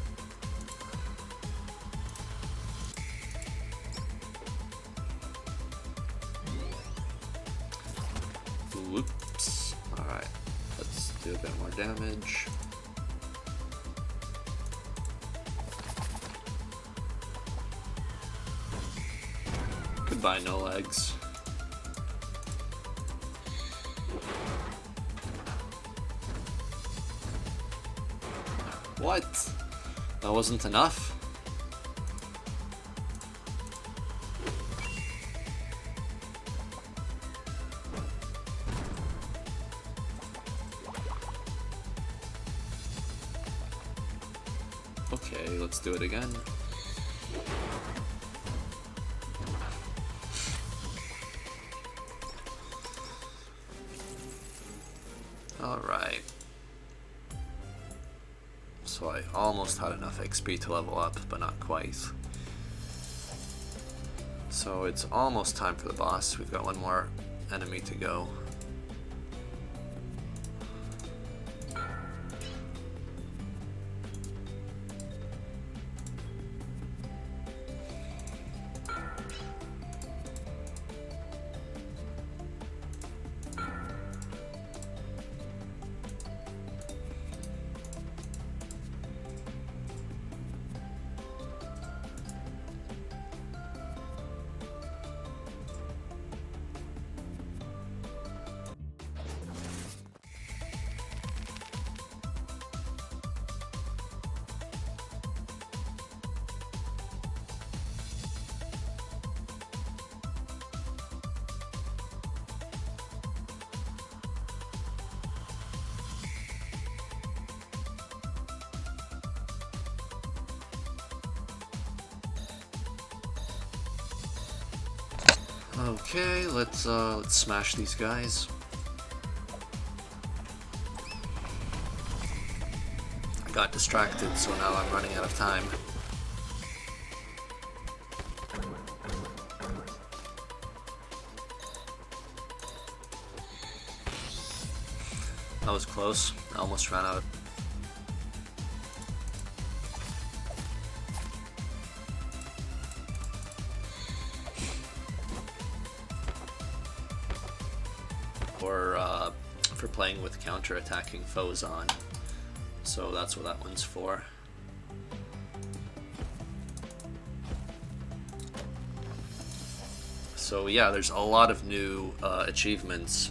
Whoops. Alright, let's do a bit more damage. Goodbye, no legs. What? That wasn't enough? Okay, let's do it again. Alright. So I almost had enough XP to level up, but not quite. So it's almost time for the boss. We've got one more enemy to go. Okay, let's smash these guys. I got distracted, so now I'm running out of time. That was close. I almost ran out of... for playing with counter-attacking foes on. So that's what that one's for. So yeah, there's a lot of new achievements.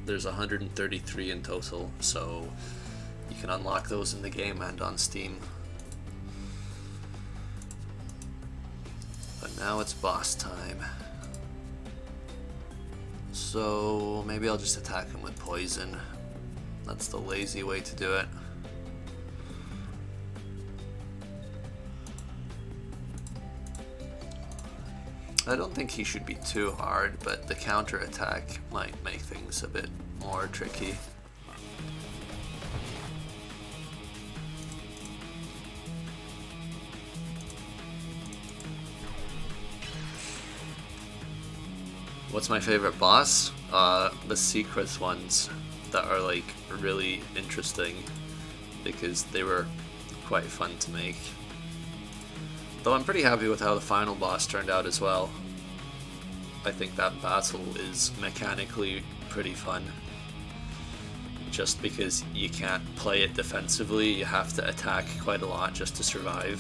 There's 133 in total, so you can unlock those in the game and on Steam. But now it's boss time. So maybe I'll just attack him with poison. That's the lazy way to do it. I don't think he should be too hard, but the counter attack might make things a bit more tricky. What's my favorite boss? The secret ones that are like really interesting because they were quite fun to make. Though I'm pretty happy with how the final boss turned out as well. I think that battle is mechanically pretty fun. Just because you can't play it defensively, you have to attack quite a lot just to survive.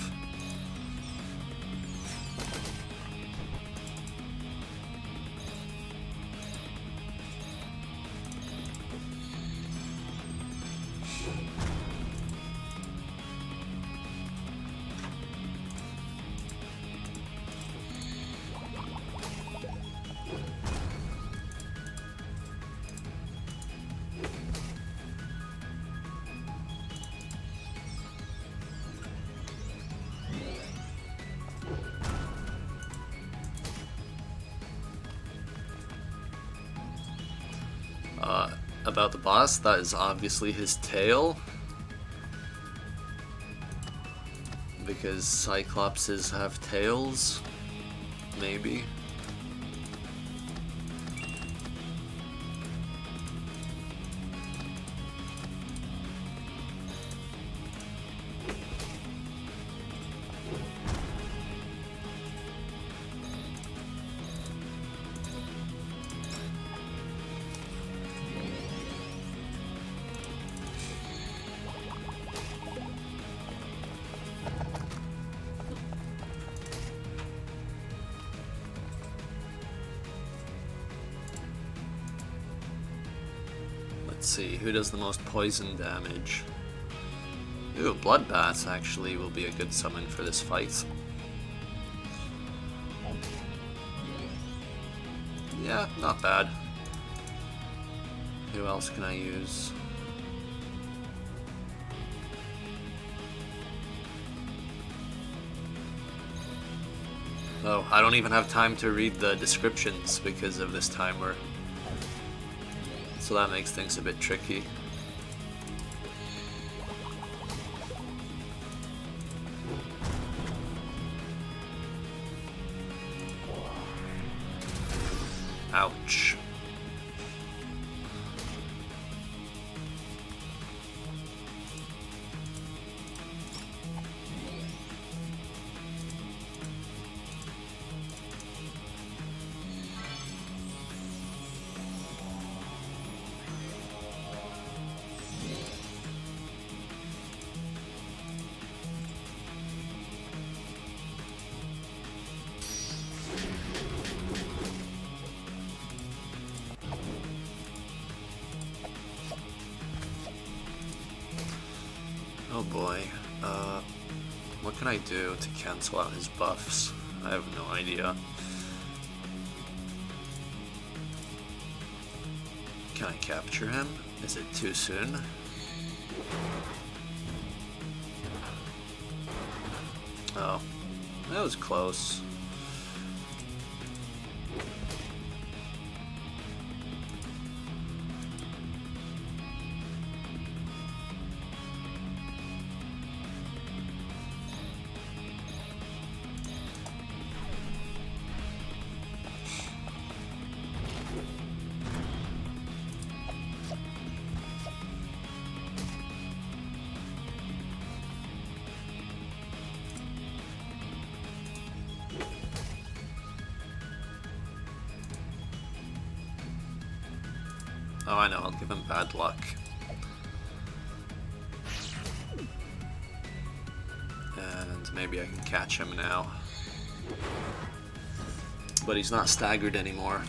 About the boss, that is obviously his tail. Because Cyclopses have tails, maybe. Let's see, who does the most poison damage? Ooh, Bloodbath actually will be a good summon for this fight. Yeah, not bad. Who else can I use? Oh, I don't even have time to read the descriptions because of this timer. So that makes things a bit tricky. Ouch. Oh boy, what can I do to cancel out his buffs? I have no idea. Can I capture him? Is it too soon? Oh, that was close. Oh, I know, I'll give him bad luck. And maybe I can catch him now. But he's not staggered anymore.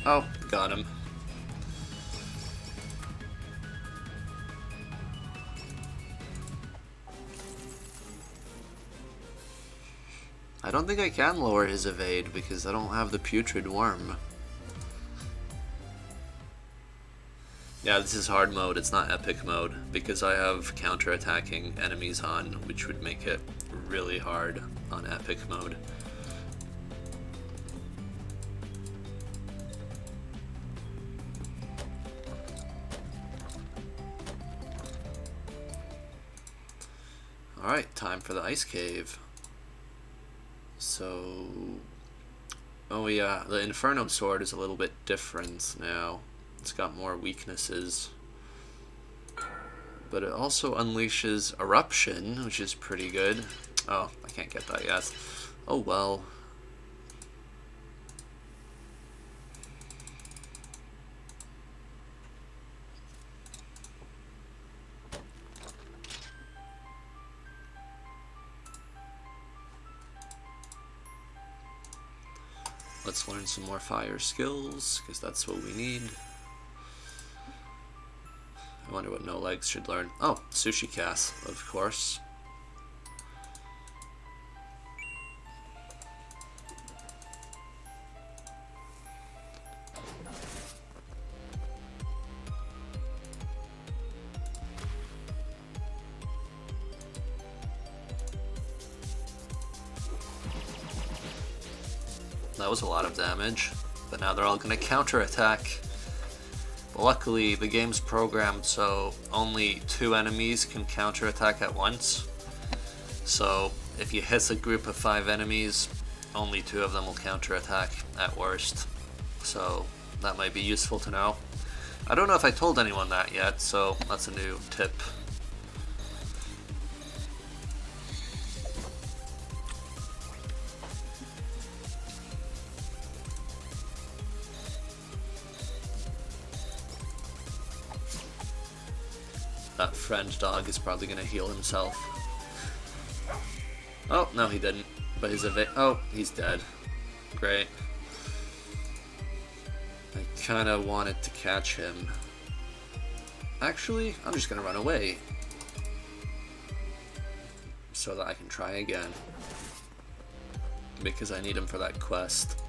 Oh, got him. I don't think I can lower his evade because I don't have the putrid worm. Yeah, this is hard mode, it's not epic mode, because I have counter-attacking enemies on, which would make it really hard on epic mode. Alright, time for the ice cave. So... oh yeah, the Inferno Sword is a little bit different now. It's got more weaknesses. But it also unleashes Eruption, which is pretty good. Oh, I can't get that yet. Oh well. Let's learn some more fire skills, because that's what we need. I wonder what No Legs should learn. Oh, Sushi Cast, of course. That was a lot of damage, but now they're all going to counterattack. luckily the game's programmed so only 2 enemies can counterattack at once. So if you hit a group of 5 enemies, only 2 of them will counterattack at worst. So that might be useful to know. I don't know if I told anyone that yet, so that's a new tip. That friend dog is probably gonna heal himself. Oh, no he didn't. But his oh, he's dead. Great. I kinda wanted to catch him. Actually, I'm just gonna run away. So that I can try again. Because I need him for that quest.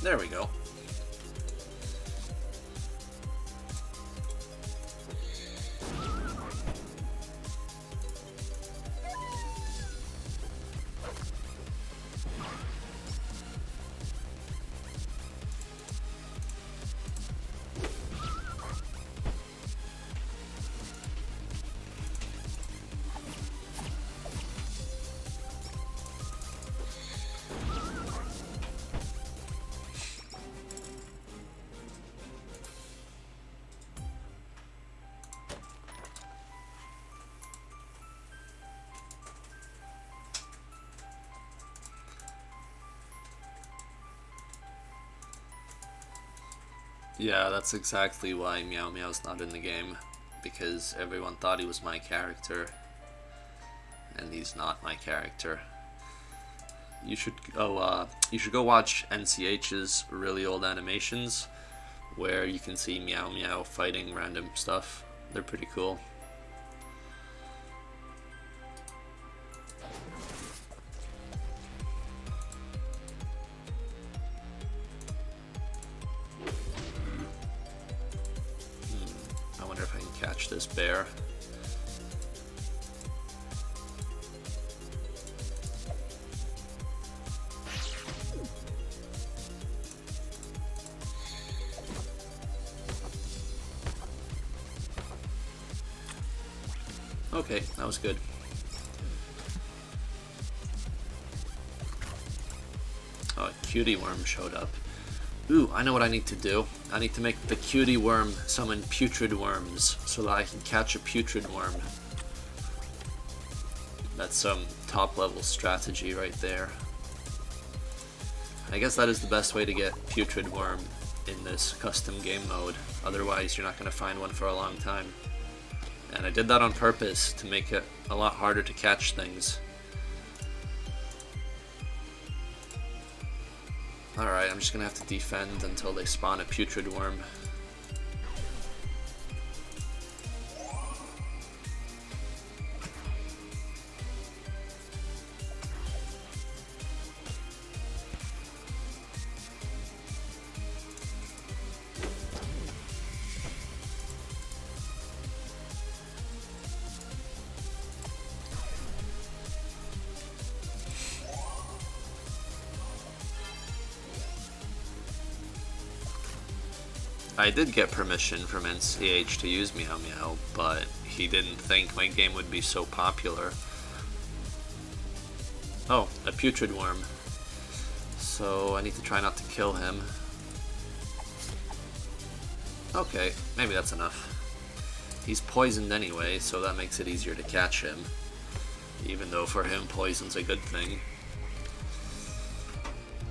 There we go. Yeah, that's exactly why Meow Meow's not in the game, because everyone thought he was my character, and he's not my character. You should go watch NCH's really old animations, where you can see Meow Meow fighting random stuff. They're pretty cool. Catch this bear. Okay, that was good. Oh, a cutie worm showed up. Ooh, I know what I need to do. I need to make the cutie worm summon putrid worms so that I can catch a putrid worm. That's some top level strategy right there. I guess that is the best way to get putrid worm in this custom game mode. Otherwise you're not going to find one for a long time. And I did that on purpose to make it a lot harder to catch things. Alright, I'm just gonna have to defend until they spawn a putrid worm. I did get permission from NCH to use Meow Meow, but he didn't think my game would be so popular. Oh, a putrid worm. So I need to try not to kill him. Okay, maybe that's enough. He's poisoned anyway, so that makes it easier to catch him. Even though for him poison's a good thing.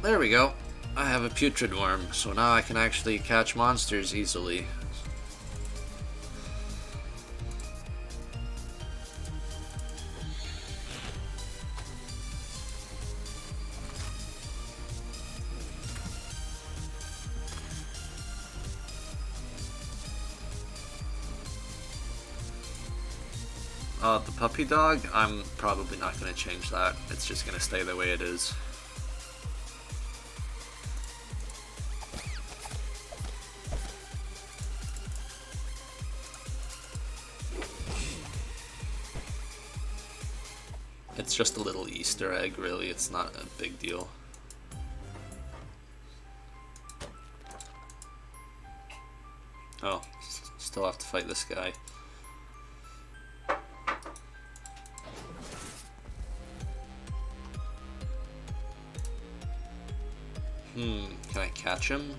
There we go. I have a putrid worm, so now I can actually catch monsters easily. The puppy dog, I'm probably not going to change that. It's just going to stay the way it is. It's just a little Easter egg, really. It's not a big deal. Oh, still have to fight this guy. Can I catch him?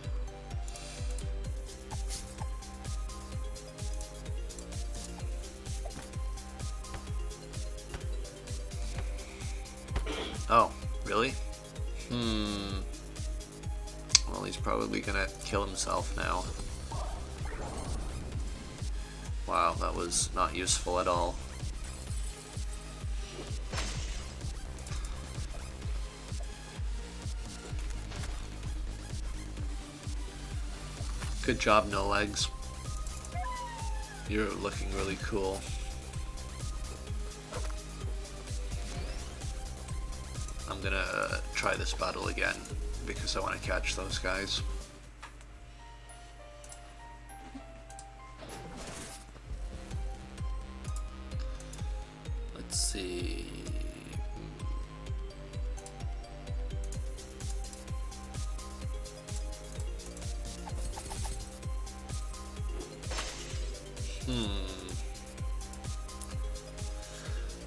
Oh, really? Well, he's probably gonna kill himself now. Wow, that was not useful at all. Good job, No Legs. You're looking really cool. I'm gonna try this battle again because I want to catch those guys. Let's see.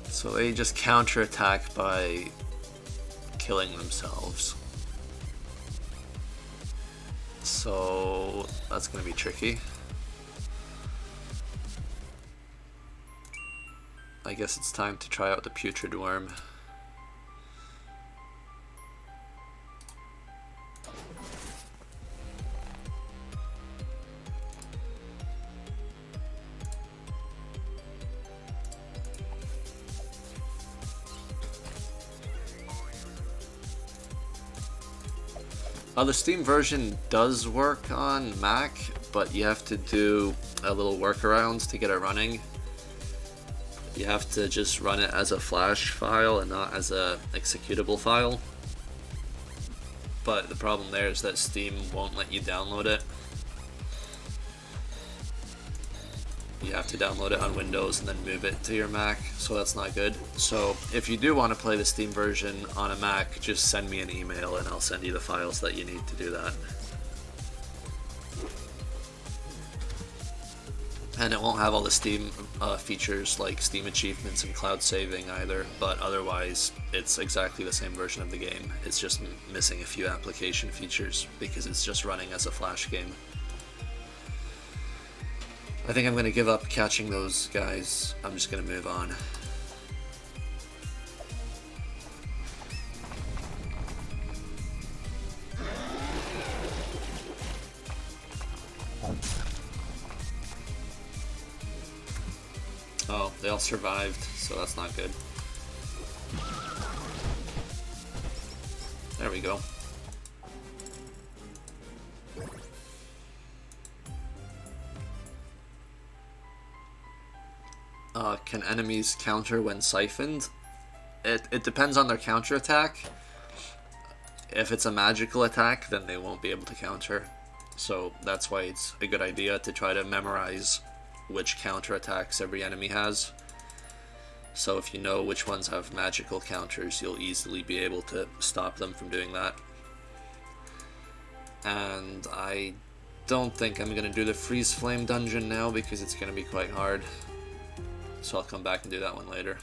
So they just counterattack by killing themselves. So that's going to be tricky. I guess it's time to try out the putrid worm. The Steam version does work on Mac, but you have to do a little workaround to get it running. You have to just run it as a Flash file and not as a executable file. But the problem there is that Steam won't let you download it. You have to download it on Windows and then move it to your Mac, so that's not good. So if you do want to play the Steam version on a Mac, just send me an email and I'll send you the files that you need to do that. And it won't have all the Steam features like Steam achievements and cloud saving either, but otherwise it's exactly the same version of the game. It's just missing a few application features because it's just running as a Flash game. I think I'm going to give up catching those guys. I'm just going to move on. Oh, they all survived, so that's not good. There we go. Can enemies counter when siphoned? It depends on their counter attack. If it's a magical attack, then they won't be able to counter. So that's why it's a good idea to try to memorize which counter attacks every enemy has. So if you know which ones have magical counters, you'll easily be able to stop them from doing that. And I don't think I'm going to do the freeze flame dungeon now because it's going to be quite hard. So I'll come back and do that one later.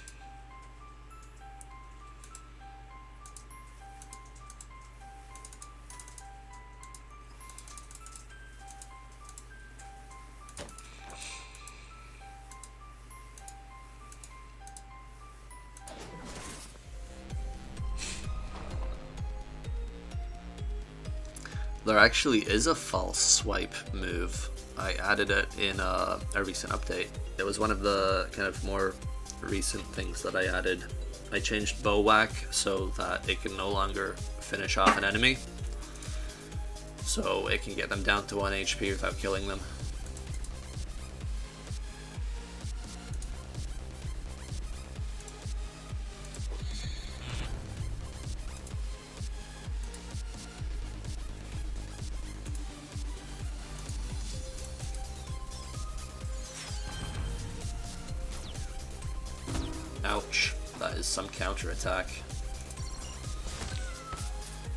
There actually is a false swipe move. I added it in a recent update. It was one of the kind of more recent things that I added. I changed bow whack so that it can no longer finish off an enemy. So it can get them down to 1 HP without killing them. Ouch, that is some counterattack.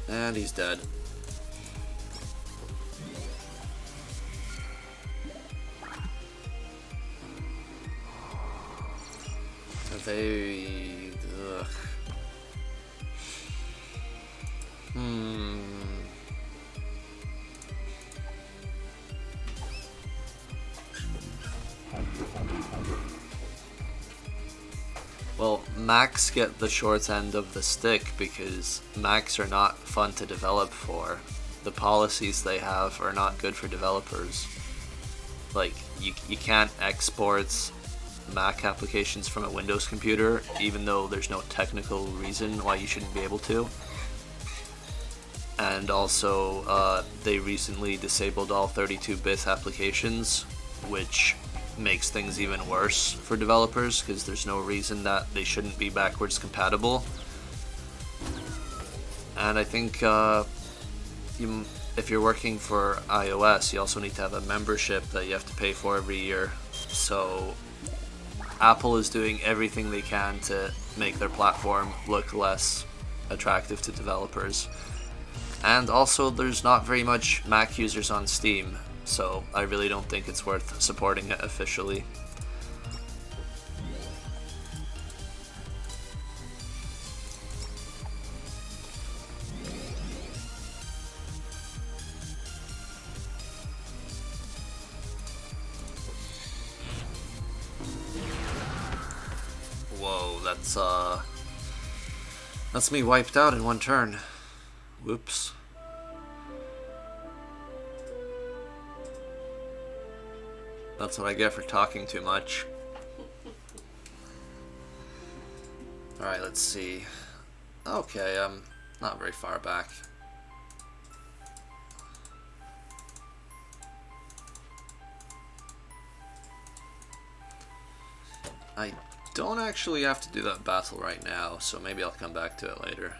And he's dead. Very... ugh. Well, Macs get the short end of the stick because Macs are not fun to develop for. The policies they have are not good for developers. Like, you can't export Mac applications from a Windows computer, even though there's no technical reason why you shouldn't be able to. And also, they recently disabled all 32-bit applications, which makes things even worse for developers because there's no reason that they shouldn't be backwards compatible. And I think if you're working for iOS, you also need to have a membership that you have to pay for every year. So Apple is doing everything they can to make their platform look less attractive to developers. And also, there's not very much Mac users on Steam, so I really don't think it's worth supporting it officially. Whoa, that's me wiped out in one turn. Whoops. That's what I get for talking too much. Alright, let's see. Okay, I'm not very far back. I don't actually have to do that battle right now, so maybe I'll come back to it later.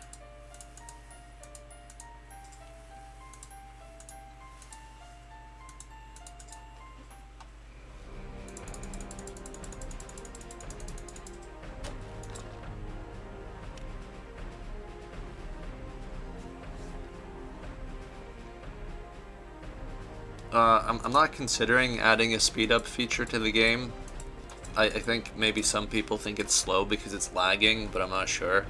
I'm not considering adding a speed up feature to the game. I think maybe some people think it's slow because it's lagging, but I'm not sure.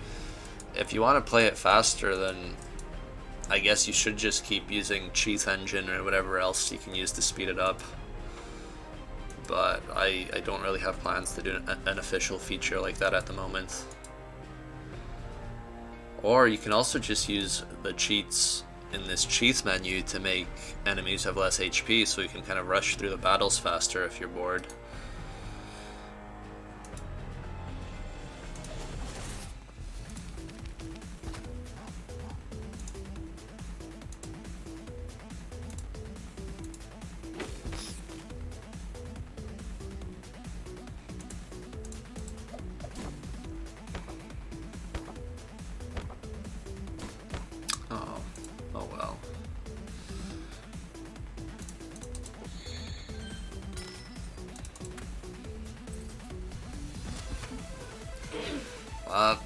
If you want to play it faster, then I guess you should just keep using Cheat Engine or whatever else you can use to speed it up. But I don't really have plans to do an official feature like that at the moment. Or you can also just use the cheats in this cheats menu to make enemies have less HP, so you can kind of rush through the battles faster if you're bored. Oh well.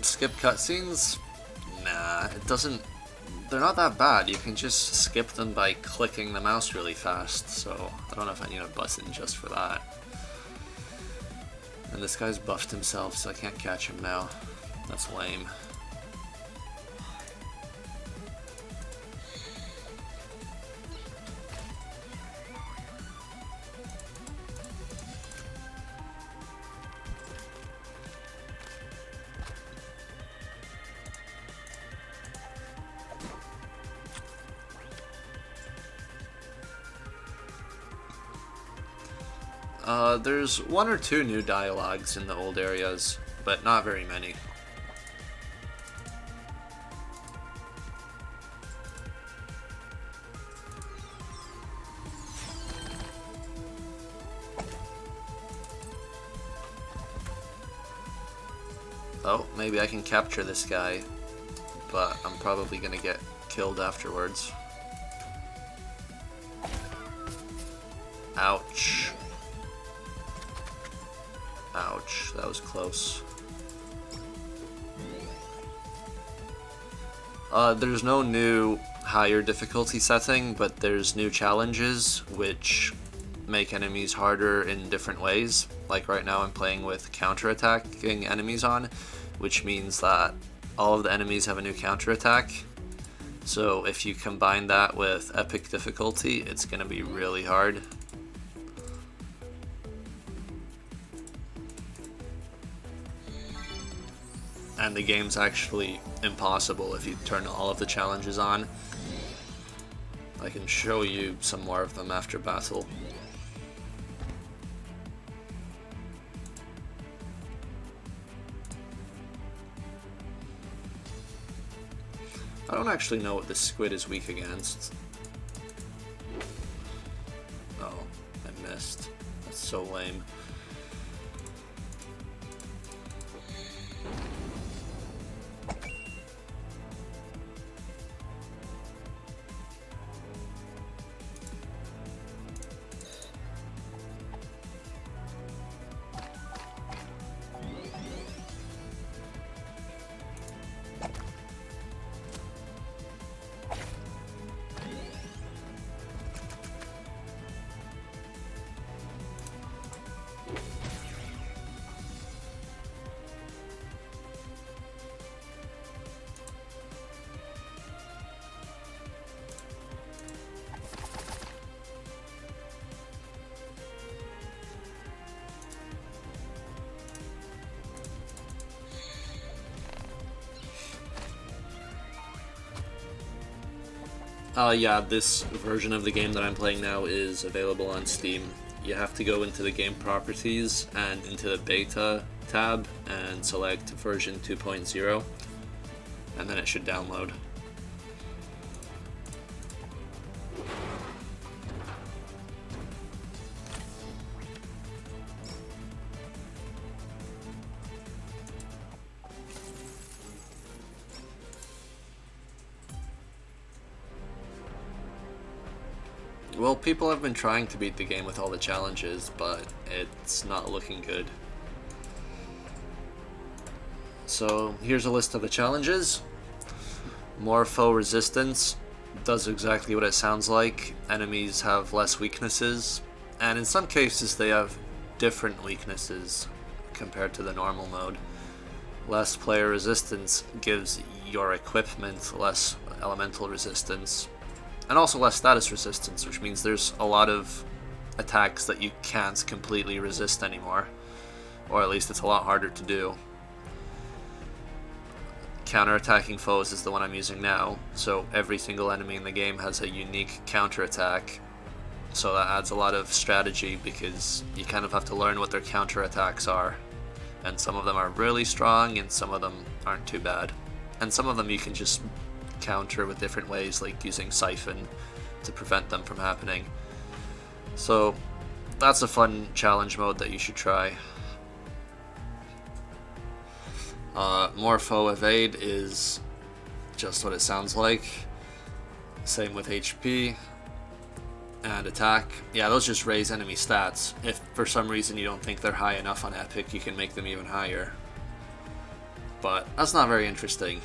Skip cutscenes? Nah, it doesn't... They're not that bad. You can just skip them by clicking the mouse really fast, so I don't know if I need a button just for that. And this guy's buffed himself, so I can't catch him now. That's lame. There's one or two new dialogues in the old areas, but not very many. Oh, maybe I can capture this guy, but I'm probably gonna get killed afterwards. Ouch. Ouch, that was close. There's no new higher difficulty setting, but there's new challenges which make enemies harder in different ways. Like right now I'm playing with counterattacking enemies on, which means that all of the enemies have a new counterattack. So if you combine that with epic difficulty, it's going to be really hard. And the game's actually impossible if you turn all of the challenges on. I can show you some more of them after battle. I don't actually know what this squid is weak against. Oh, I missed. That's so lame. Yeah, this version of the game that I'm playing now is available on Steam. You have to go into the game properties and into the beta tab and select version 2.0, and then it should download. Well, people have been trying to beat the game with all the challenges, but it's not looking good. So here's a list of the challenges. More foe resistance does exactly what it sounds like. Enemies have less weaknesses, and in some cases they have different weaknesses compared to the normal mode. Less player resistance gives your equipment less elemental resistance, and also less status resistance, which means there's a lot of attacks that you can't completely resist anymore, or at least it's a lot harder to do. Counterattacking foes is the one I'm using now, so every single enemy in the game has a unique counterattack, so that adds a lot of strategy because you kind of have to learn what their counterattacks are, and some of them are really strong and some of them aren't too bad, and some of them you can just counter with different ways, like using Siphon to prevent them from happening. So that's a fun challenge mode that you should try. More foe evade is just what it sounds like. Same with HP and attack. Yeah, those just raise enemy stats. If for some reason you don't think they're high enough on epic, you can make them even higher. But that's not very interesting.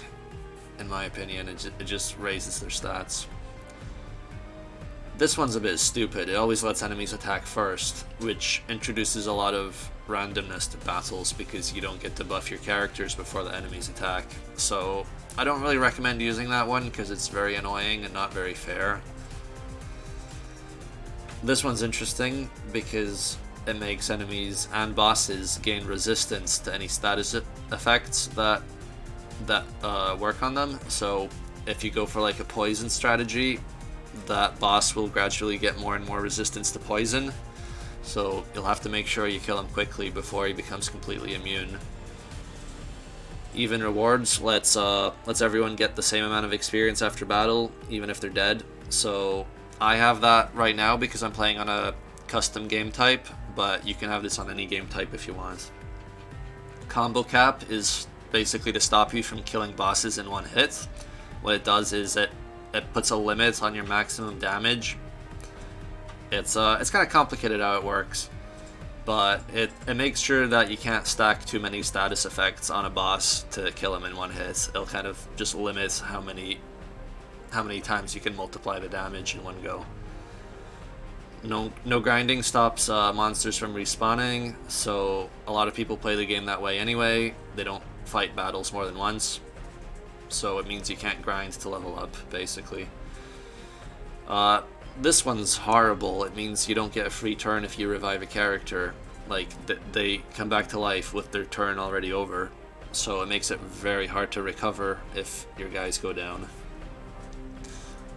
In my opinion, it just raises their stats. This one's a bit stupid. It always lets enemies attack first, which introduces a lot of randomness to battles because you don't get to buff your characters before the enemies attack. So I don't really recommend using that one because it's very annoying and not very fair. This one's interesting because it makes enemies and bosses gain resistance to any status effects that work on them. So if you go for like a poison strategy, that boss will gradually get more and more resistance to poison, so you'll have to make sure you kill him quickly before he becomes completely immune. Even rewards lets everyone get the same amount of experience after battle, even if they're dead. So I have that right now because I'm playing on a custom game type, but you can have this on any game type if you want. Combo cap is basically to stop you from killing bosses in one hit. What it does is it puts a limit on your maximum damage. It's kind of complicated how it works. but it makes sure that you can't stack too many status effects on a boss to kill him in one hit. It'll kind of just limit how many times you can multiply the damage in one go. No grinding stops monsters from respawning, so a lot of people play the game that way anyway. They don't fight battles more than once, so it means you can't grind to level up, basically. This one's horrible. It means you don't get a free turn if you revive a character. Like, they come back to life with their turn already over, so it makes it very hard to recover if your guys go down.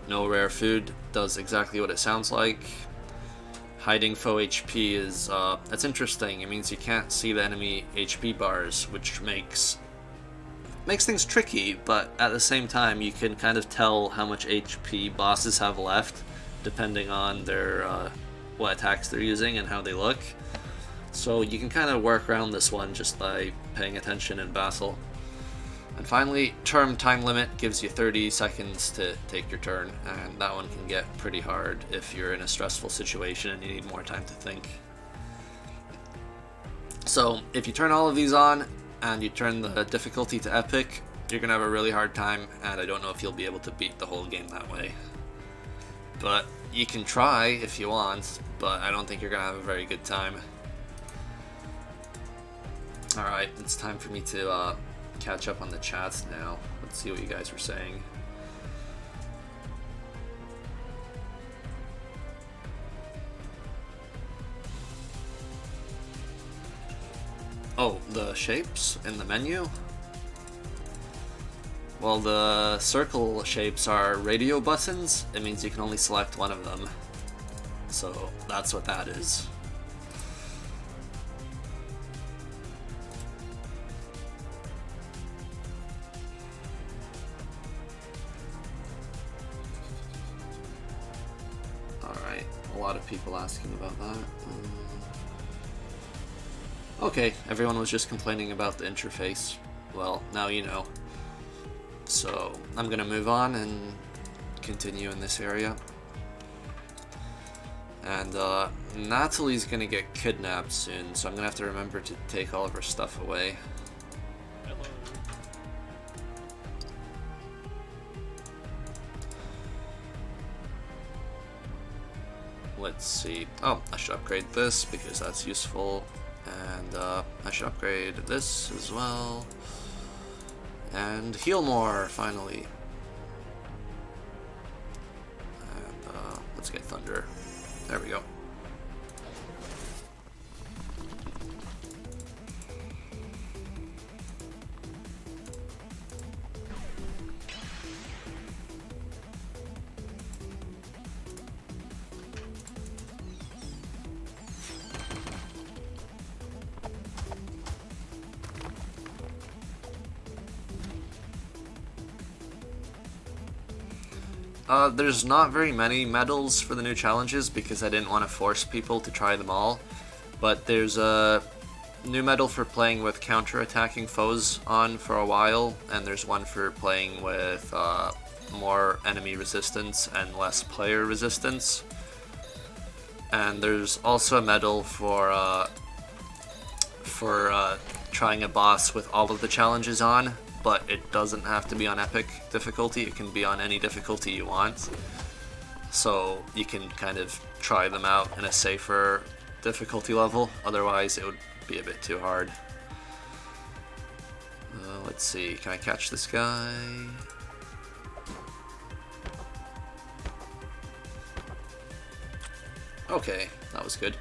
No rare food does exactly what it sounds like. Hiding foe HP is, that's interesting. It means you can't see the enemy HP bars, which makes things tricky, but at the same time you can kind of tell how much HP bosses have left depending on their what attacks they're using and how they look. So you can kind of work around this one just by paying attention in battle. And finally, term time limit gives you 30 seconds to take your turn, and that one can get pretty hard if you're in a stressful situation and you need more time to think. So if you turn all of these on and you turn the difficulty to epic, you're gonna have a really hard time, and I don't know if you'll be able to beat the whole game that way. But you can try if you want, but I don't think you're gonna have a very good time. Alright, it's time for me to catch up on the chats now. Let's see what you guys were saying. Oh, the shapes in the menu? Well, the circle shapes are radio buttons. It means you can only select one of them. So that's what that is. Alright, a lot of people asking about that. Okay, everyone was just complaining about the interface. Well, now you know. So I'm gonna move on and continue in this area. And Natalie's gonna get kidnapped soon, so I'm gonna have to remember to take all of her stuff away. Hello. Let's see. Oh, I should upgrade this because that's useful. And I should upgrade this as well. And heal more, finally. And let's get Thunder. There we go. There's not very many medals for the new challenges because I didn't want to force people to try them all, but there's a new medal for playing with counter-attacking foes on for a while, and there's one for playing with more enemy resistance and less player resistance. And there's also a medal for trying a boss with all of the challenges on, but it doesn't have to be on epic difficulty. It can be on any difficulty you want. So you can kind of try them out in a safer difficulty level, otherwise it would be a bit too hard. Let's see, can I catch this guy? Okay, that was good.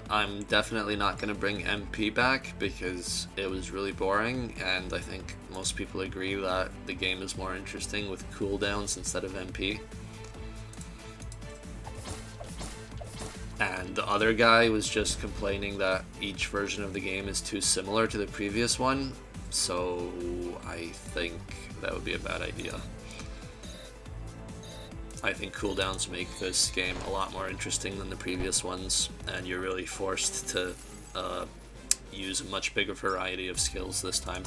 I'm definitely not going to bring MP back because it was really boring, and I think most people agree that the game is more interesting with cooldowns instead of MP. And the other guy was just complaining that each version of the game is too similar to the previous one, so I think that would be a bad idea. I think cooldowns make this game a lot more interesting than the previous ones, and you're really forced to use a much bigger variety of skills this time.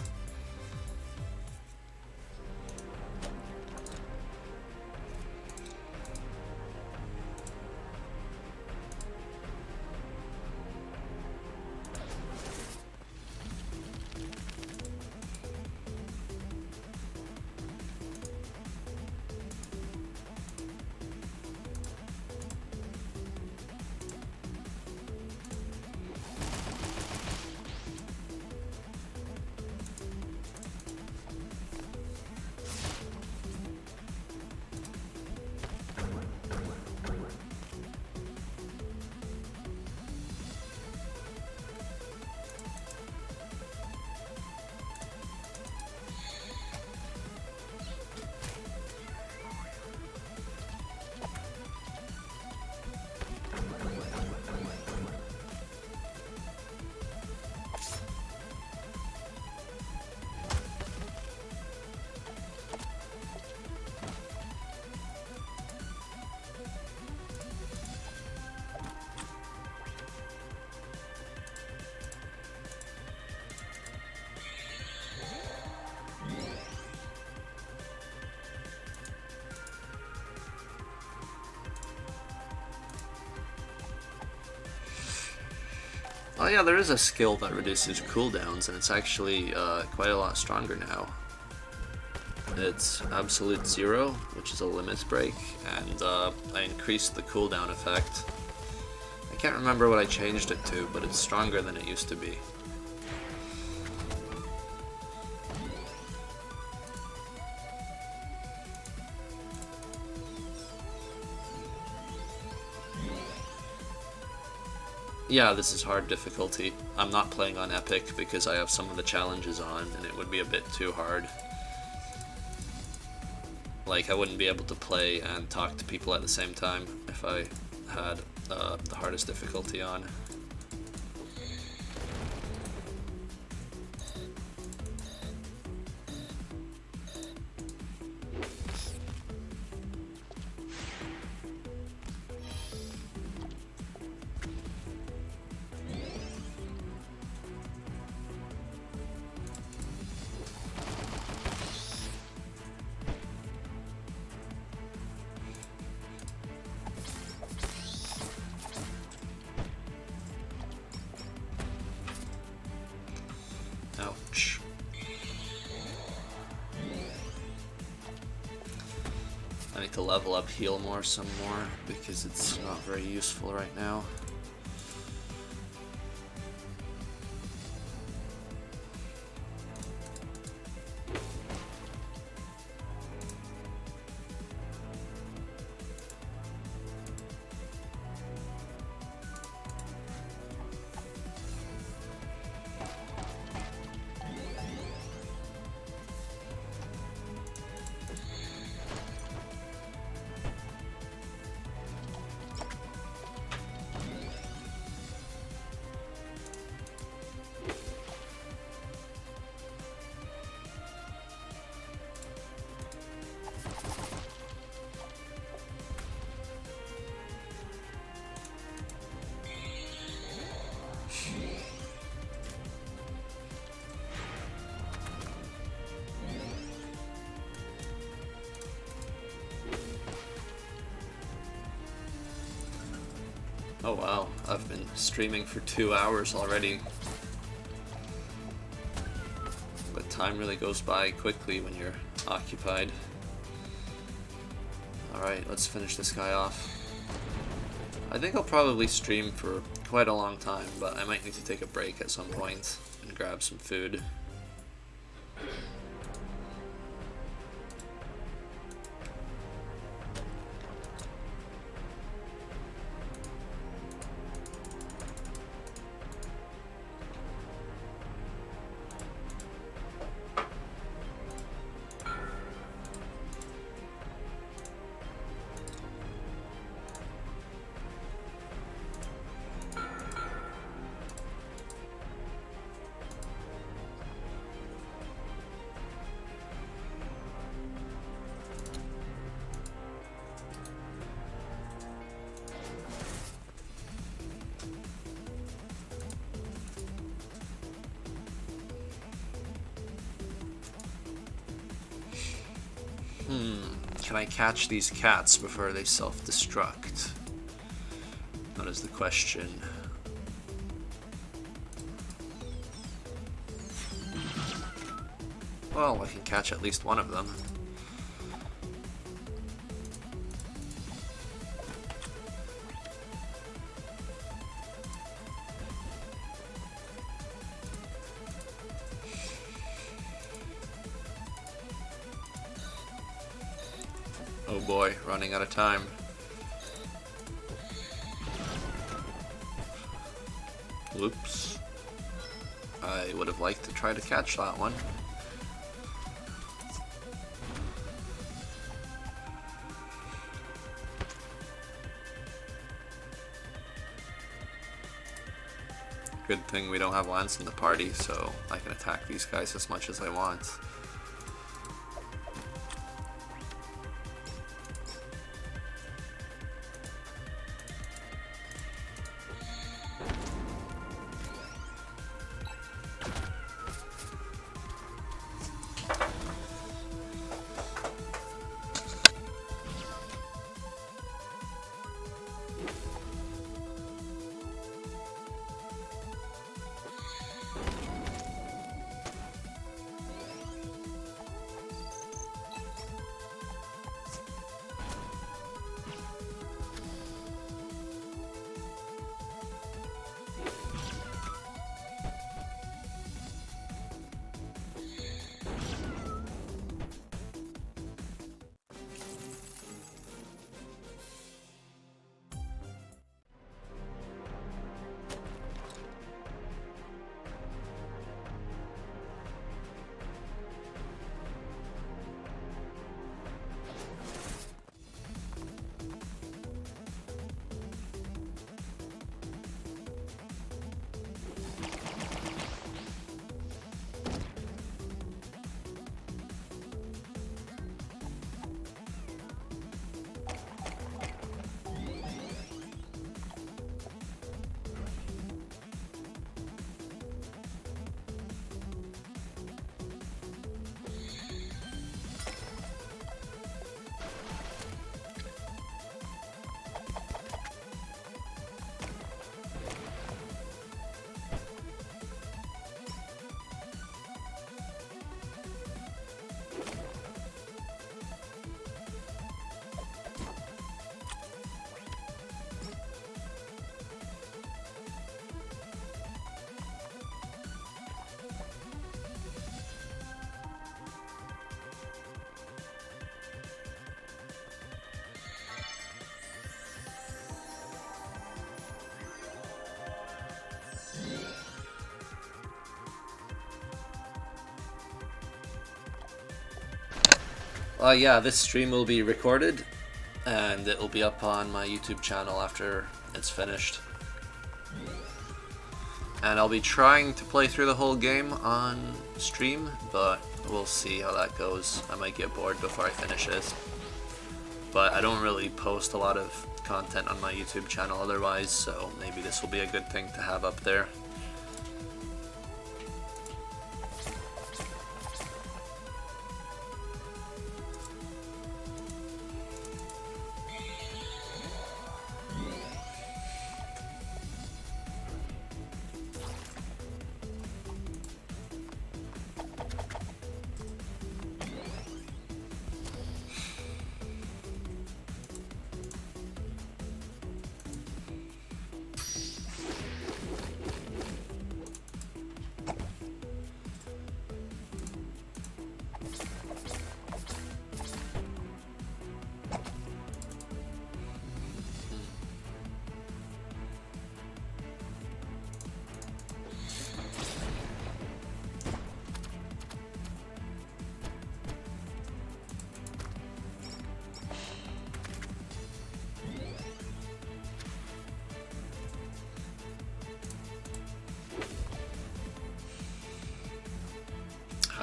Oh yeah, there is a skill that reduces cooldowns, and it's actually quite a lot stronger now. It's Absolute Zero, which is a limits break, and I increased the cooldown effect. I can't remember what I changed it to, but it's stronger than it used to be. Yeah, this is hard difficulty. I'm not playing on Epic because I have some of the challenges on, and it would be a bit too hard. Like, I wouldn't be able to play and talk to people at the same time if I had the hardest difficulty on. Ouch. I need to level up heal some more because it's not very useful right now. Oh wow, I've been streaming for 2 hours already. But time really goes by quickly when you're occupied. Alright, let's finish this guy off. I think I'll probably stream for quite a long time, but I might need to take a break at some point and grab some food. Can I catch these cats before they self-destruct? That is the question. Well, I can catch at least one of them. Oh boy, running out of time. Oops. I would have liked to try to catch that one. Good thing we don't have Lance in the party, so I can attack these guys as much as I want. Yeah, this stream will be recorded and it will be up on my YouTube channel after it's finished. And I'll be trying to play through the whole game on stream, but we'll see how that goes. I might get bored before I finish this. But I don't really post a lot of content on my YouTube channel otherwise, so maybe this will be a good thing to have up there.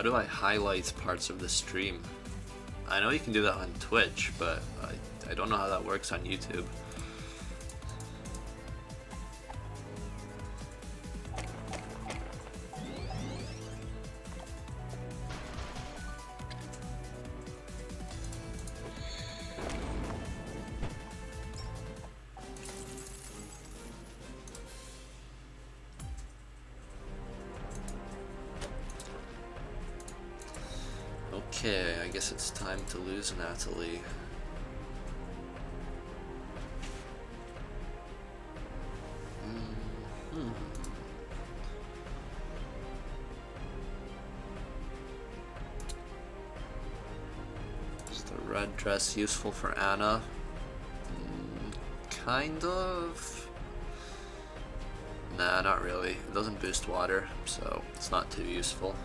How do I highlight parts of the stream? I know you can do that on Twitch, but I don't know how that works on YouTube. Okay, I guess it's time to lose Natalie. Is the red dress useful for Anna? Kind of. Nah, not really. It doesn't boost water, so it's not too useful.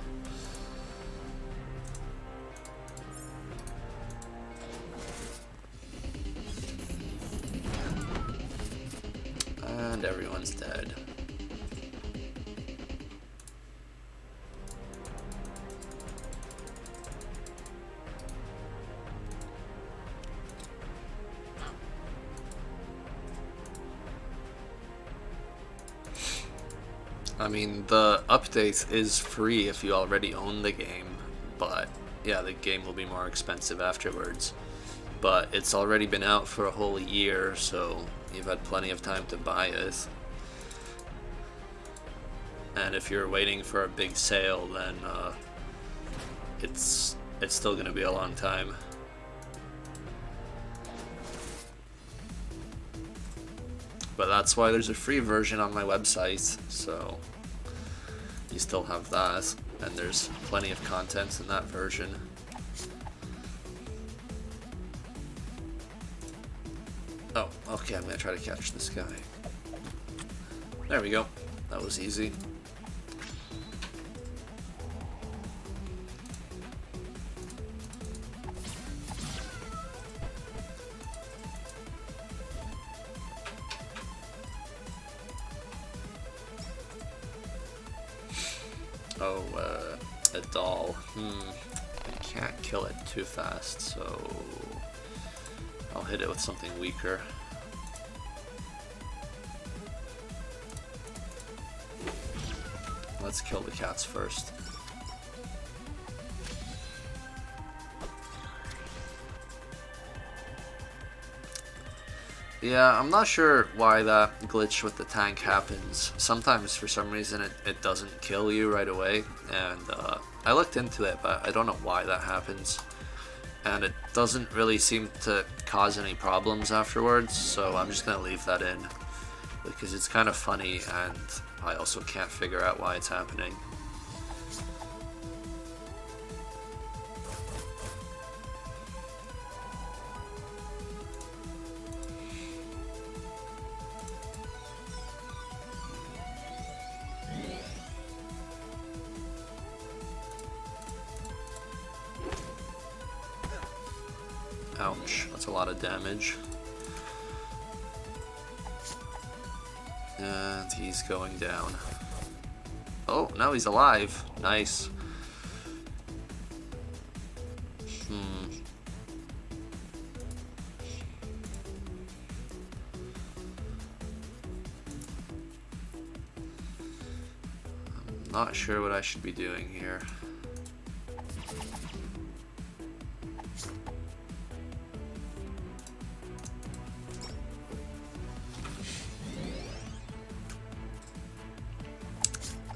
And everyone's dead. I mean, the update is free if you already own the game, but yeah, the game will be more expensive afterwards. But it's already been out for a whole year, so you've had plenty of time to buy it. And if you're waiting for a big sale, then it's still going to be a long time. But that's why there's a free version on my website, so you still have that, and there's plenty of content in that version. Oh, okay, I'm gonna try to catch this guy. There we go. That was easy. Oh, a doll. I can't kill it too fast, so I'll hit it with something weaker. Let's kill the cats first. Yeah, I'm not sure why that glitch with the tank happens. Sometimes, for some reason, it doesn't kill you right away, and I looked into it, but I don't know why that happens. And it doesn't really seem to cause any problems afterwards, so I'm just gonna leave that in, because it's kind of funny, and I also can't figure out why it's happening. Ouch, that's a lot of damage. And he's going down. Oh, now he's alive. Nice. I'm not sure what I should be doing here.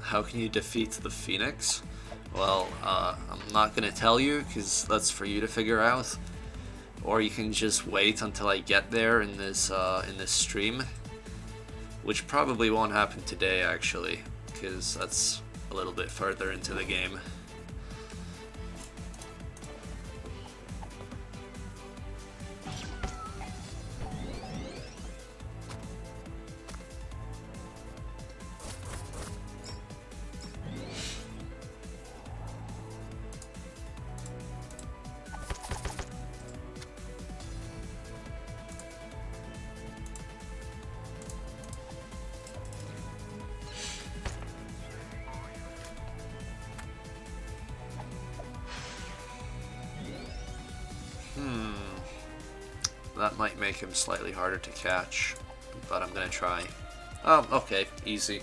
How can you defeat the Phoenix? Well, I'm not gonna tell you, because that's for you to figure out. Or you can just wait until I get there in this stream, which probably won't happen today, actually, because that's a little bit further into the game. That might make him slightly harder to catch, but I'm gonna try. Oh, okay, easy.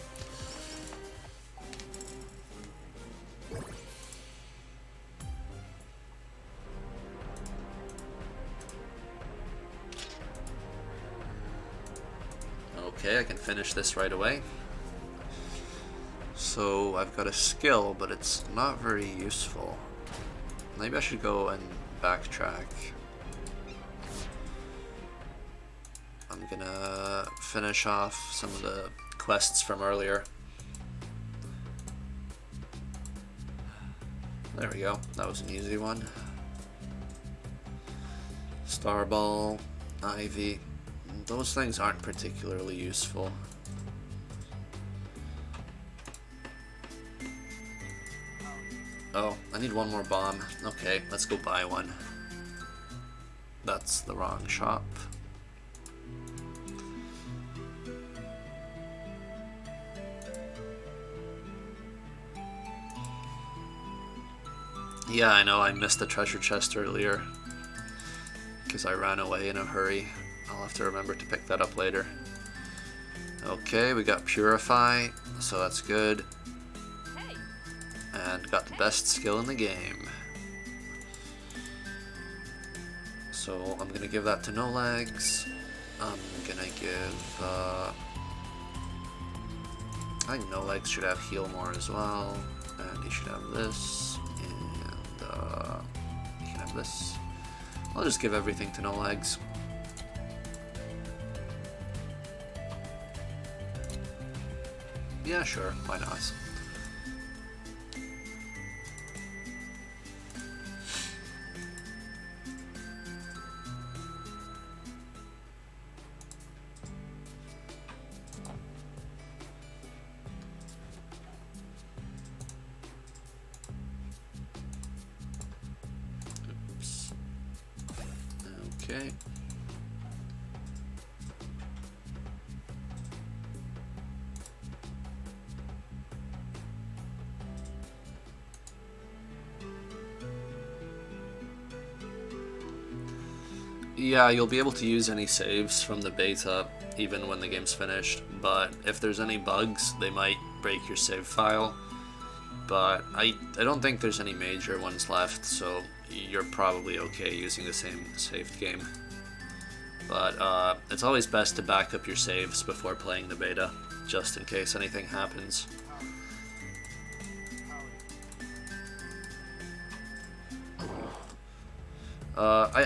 Okay, I can finish this right away. So I've got a skill, but it's not very useful. maybe I should go and backtrack. I'm gonna finish off some of the quests from earlier. There we go, that was an easy one. Starball, Ivy, those things aren't particularly useful. Oh, I need one more bomb. Okay, let's go buy one. That's the wrong shop. Yeah, I know, I missed the treasure chest earlier because I ran away in a hurry. I'll have to remember to pick that up later. Okay, we got Purify, so that's good. And got the best skill in the game. So I'm gonna give that to No Legs. I'm gonna give I think No Legs should have heal more as well. And he should have this. And he can have this. I'll just give everything to No Legs. Yeah, sure, why not? Oops. Okay. Yeah, you'll be able to use any saves from the beta even when the game's finished, but if there's any bugs, they might break your save file. But I don't think there's any major ones left, so you're probably okay using the same saved game. But it's always best to back up your saves before playing the beta, just in case anything happens.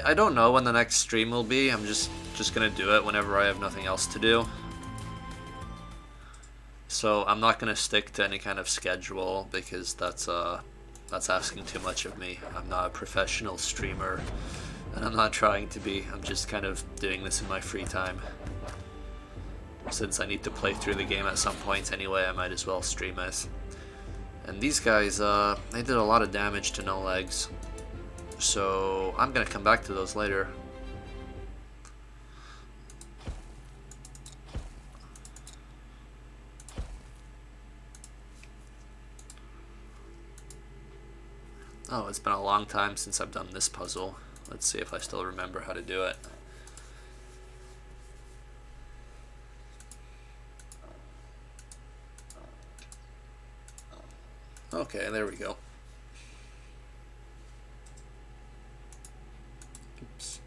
I don't know when the next stream will be. I'm just gonna do it whenever I have nothing else to do. So I'm not gonna stick to any kind of schedule because that's asking too much of me. I'm not a professional streamer, and I'm not trying to be. I'm just kind of doing this in my free time. Since I need to play through the game at some point anyway, I might as well stream it. And these guys, they did a lot of damage to No Legs. So I'm gonna come back to those later. Oh, it's been a long time since I've done this puzzle. Let's see if I still remember how to do it. Okay, there we go. Oops.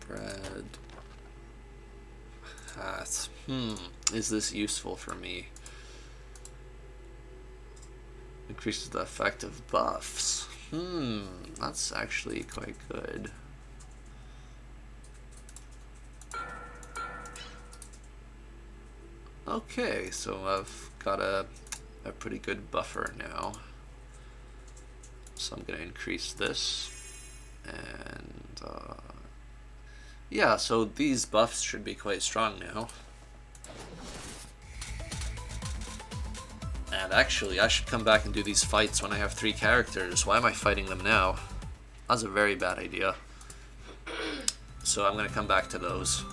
Bread. Hat. Is this useful for me? Increases the effect of buffs. That's actually quite good. Okay, so I've got a pretty good buffer now. So I'm gonna increase this, and yeah, so these buffs should be quite strong now. And actually, I should come back and do these fights when I have 3 characters. Why am I fighting them now? That's a very bad idea. So I'm gonna come back to those.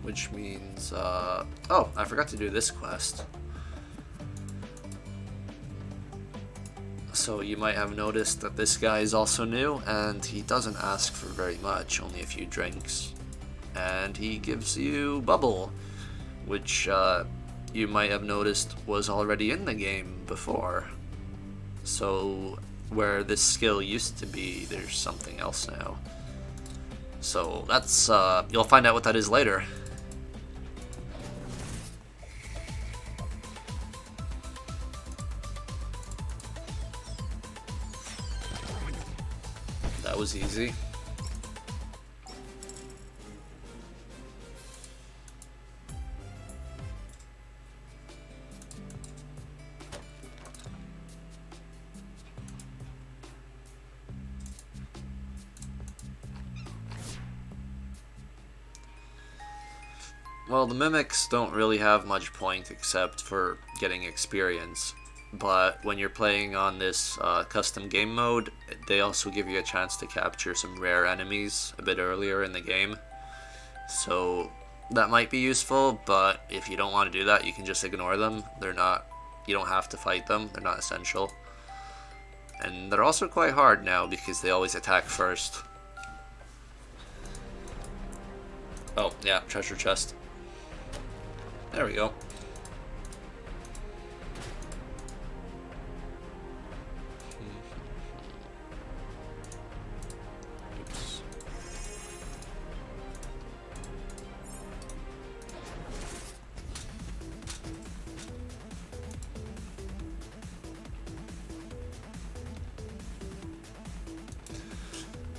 Which means, oh, I forgot to do this quest. So you might have noticed that this guy is also new, and he doesn't ask for very much, only a few drinks. And he gives you Bubble, which you might have noticed was already in the game before. So where this skill used to be, there's something else now. So that's, you'll find out what that is later. that was easy. Well, the mimics don't really have much point except for getting experience, but when you're playing on this custom game mode, they also give you a chance to capture some rare enemies a bit earlier in the game. So that might be useful, but if you don't want to do that, you can just ignore them. You don't have to fight them, they're not essential. And they're also quite hard now because they always attack first. Oh, yeah, treasure chest. There we go. Oops.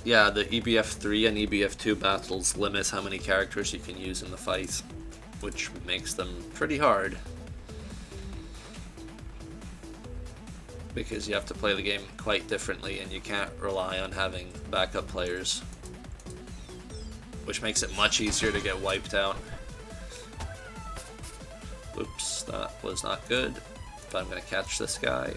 Yeah, the EBF3 and EBF2 battles limit how many characters you can use in the fight, which makes them pretty hard. Because you have to play the game quite differently and you can't rely on having backup players. Which makes it much easier to get wiped out. Oops, that was not good. But I'm gonna catch this guy.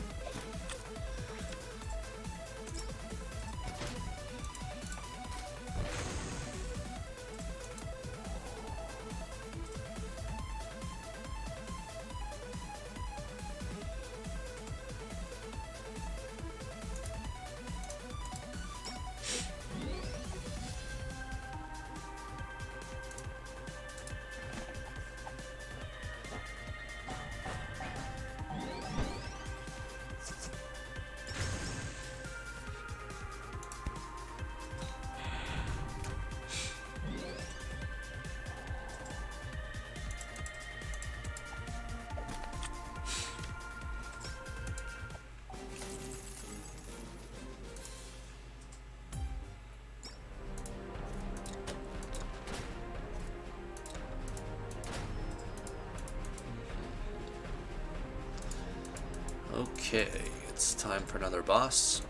Okay, it's time for another boss.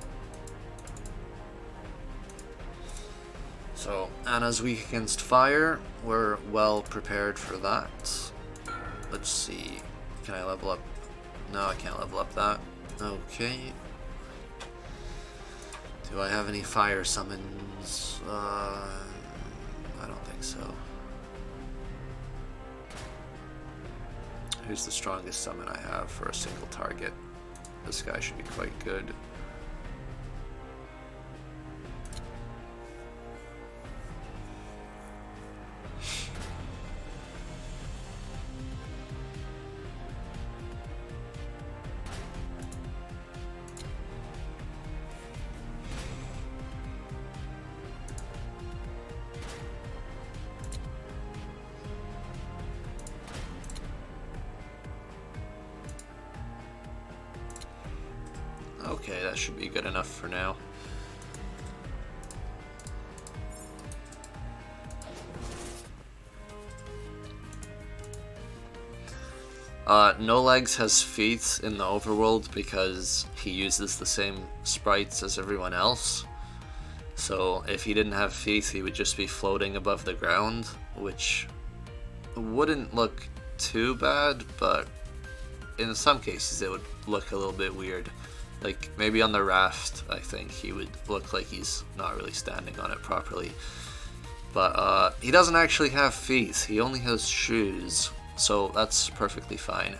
So, Anna's weak against fire. We're well prepared for that. Let's see. Can I level up? No, I can't level up that. Okay. Do I have any fire summons? I don't think so. Here's the strongest summon I have for a single target. This guy should be quite good. Okay, that should be good enough for now. No Legs has feet in the overworld because he uses the same sprites as everyone else. So if he didn't have feet, he would just be floating above the ground, which wouldn't look too bad, but in some cases it would look a little bit weird. Like, maybe on the raft, I think he would look like he's not really standing on it properly. But he doesn't actually have feet, he only has shoes, so that's perfectly fine.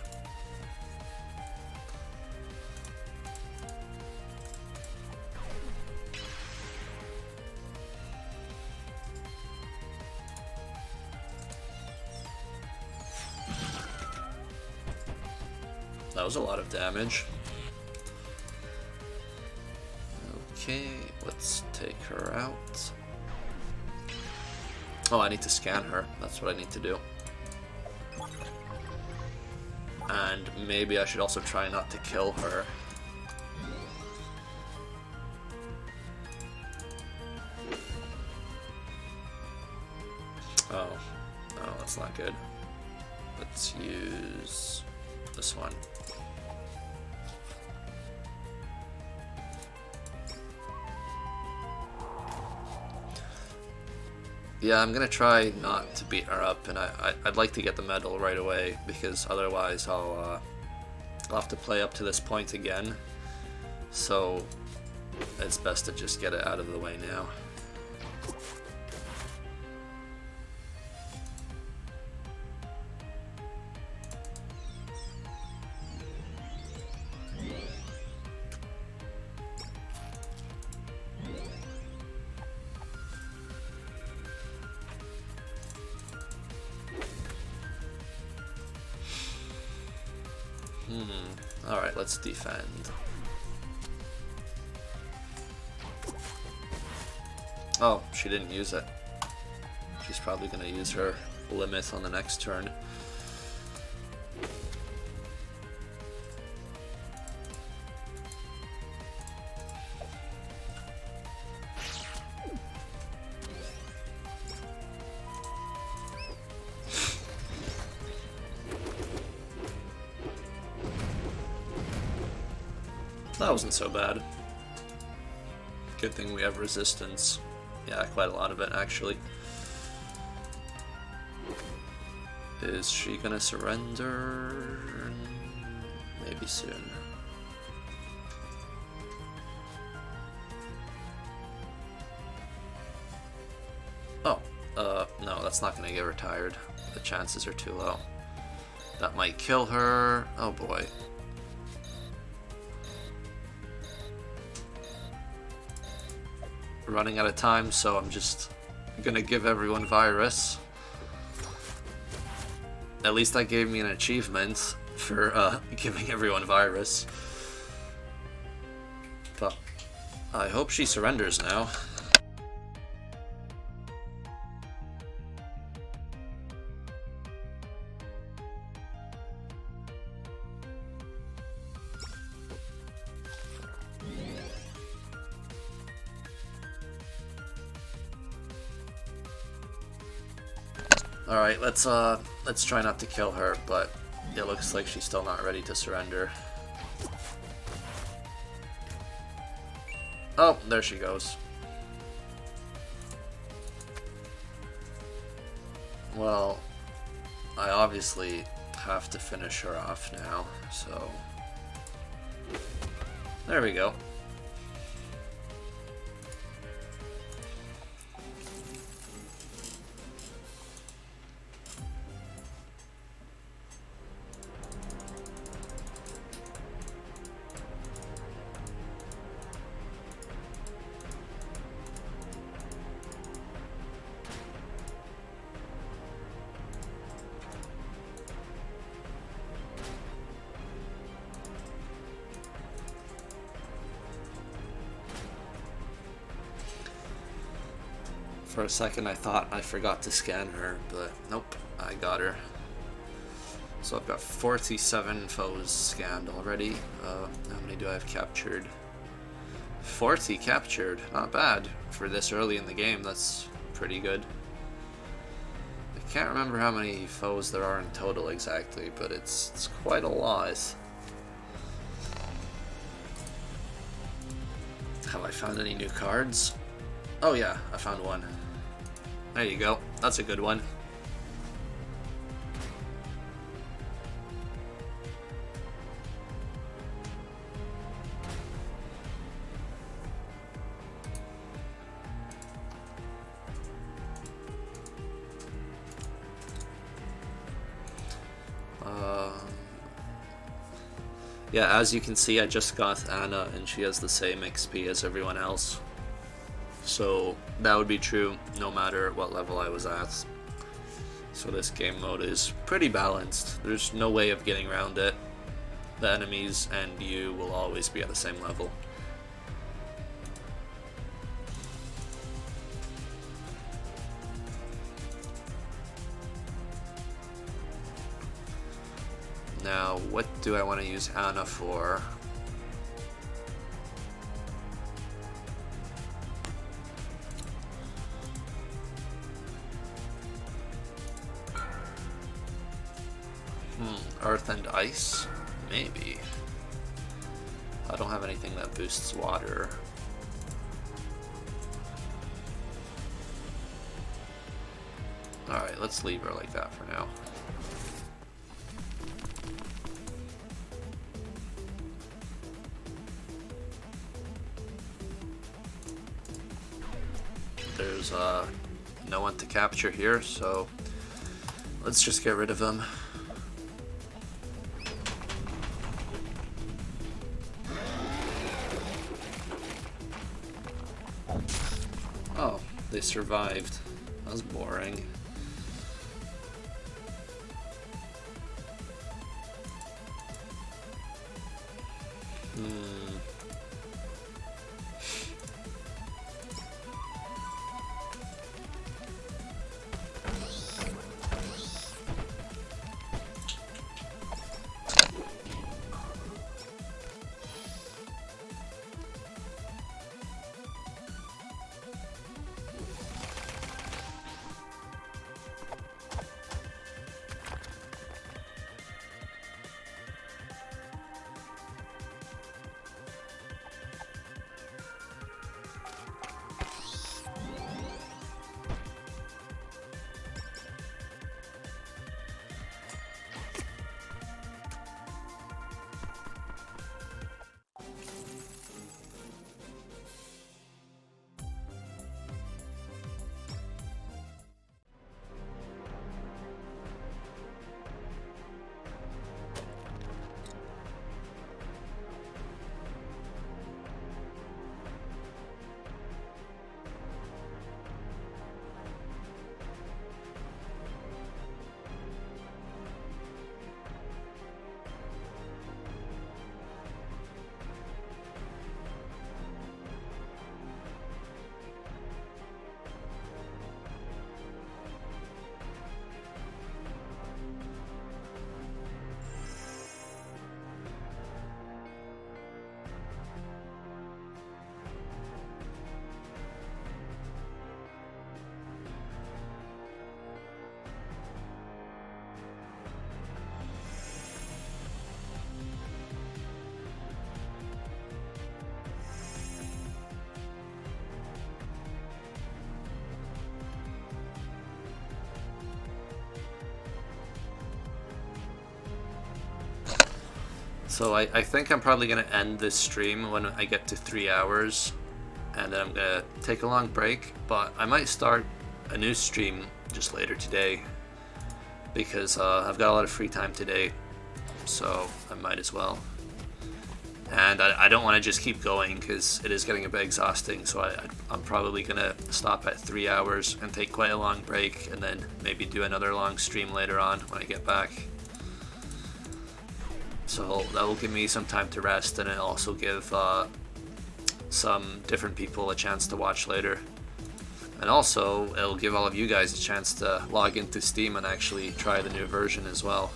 That was a lot of damage. Okay, let's take her out. Oh, I need to scan her. That's what I need to do. And maybe I should also try not to kill her. Oh, no, that's not good. Let's use this one. Yeah, I'm gonna try not to beat her up, and I'd like to get the medal right away, because otherwise I'll have to play up to this point again. So it's best to just get it out of the way now. Alright, let's defend. Oh, she didn't use it. She's probably going to use her limit on the next turn. That wasn't so bad. Good thing we have resistance. Yeah, quite a lot of it, actually. Is she gonna surrender? Maybe soon. Oh, no, that's not gonna get her tired. The chances are too low. That might kill her. Oh boy. Running out of time, so I'm just gonna give everyone virus. At least that gave me an achievement for giving everyone virus. But I hope she surrenders now. Alright, let's try not to kill her, but it looks like she's still not ready to surrender. Oh, there she goes. Well, I obviously have to finish her off now, so there we go. For a second I thought I forgot to scan her, but nope, I got her. So I've got 47 foes scanned already. How many do I have captured? 40 captured, not bad. For this early in the game, that's pretty good. I can't remember how many foes there are in total exactly, but it's quite a lot. Have I found any new cards? Oh yeah, I found one. There you go. That's a good one. Yeah, as you can see, I just got Anna, and she has the same XP as everyone else. So that would be true no matter what level I was at. So this game mode is pretty balanced. There's no way of getting around it. The enemies and you will always be at the same level. Now, what do I want to use Anna for? Earth and Ice? Maybe. I don't have anything that boosts water. Alright, let's leave her like that for now. There's no one to capture here, so let's just get rid of them. Oh, they survived. That was boring. So I think I'm probably going to end this stream when I get to 3 hours, and then I'm going to take a long break, but I might start a new stream just later today, because I've got a lot of free time today, so I might as well. And I don't want to just keep going, because it is getting a bit exhausting, so I'm probably going to stop at 3 hours and take quite a long break, and then maybe do another long stream later on when I get back. So that will give me some time to rest, and it'll also give some different people a chance to watch later. And also, it'll give all of you guys a chance to log into Steam and actually try the new version as well.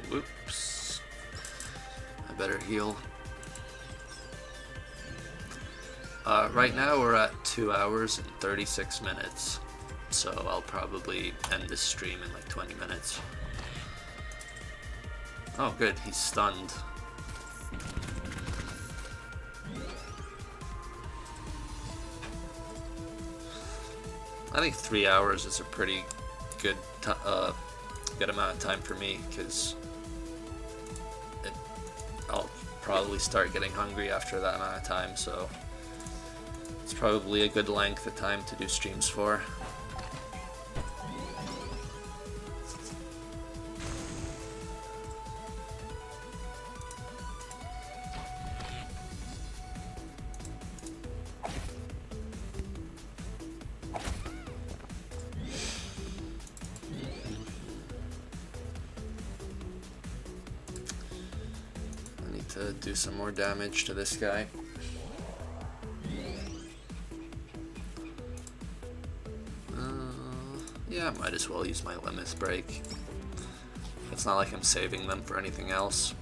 Whoops. I better heal. Right now we're at 2 hours and 36 minutes, so I'll probably end this stream in like 20 minutes. Oh good, he's stunned. I think 3 hours is a pretty good amount of time for me, because I'll probably start getting hungry after that amount of time, so it's probably a good length of time to do streams for. to do some more damage to this guy. Yeah, I might as well use my limit break. It's not like I'm saving them for anything else.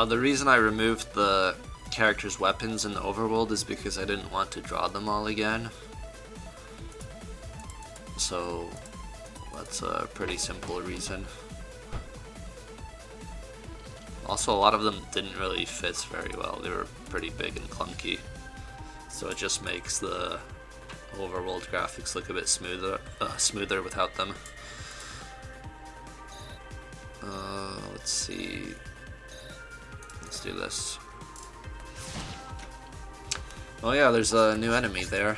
The reason I removed the character's weapons in the overworld is because I didn't want to draw them all again. So that's a pretty simple reason. Also, a lot of them didn't really fit very well. They were pretty big and clunky. So it just makes the overworld graphics look a bit smoother without them. Let's see. Let's do this. Oh yeah, there's a new enemy there.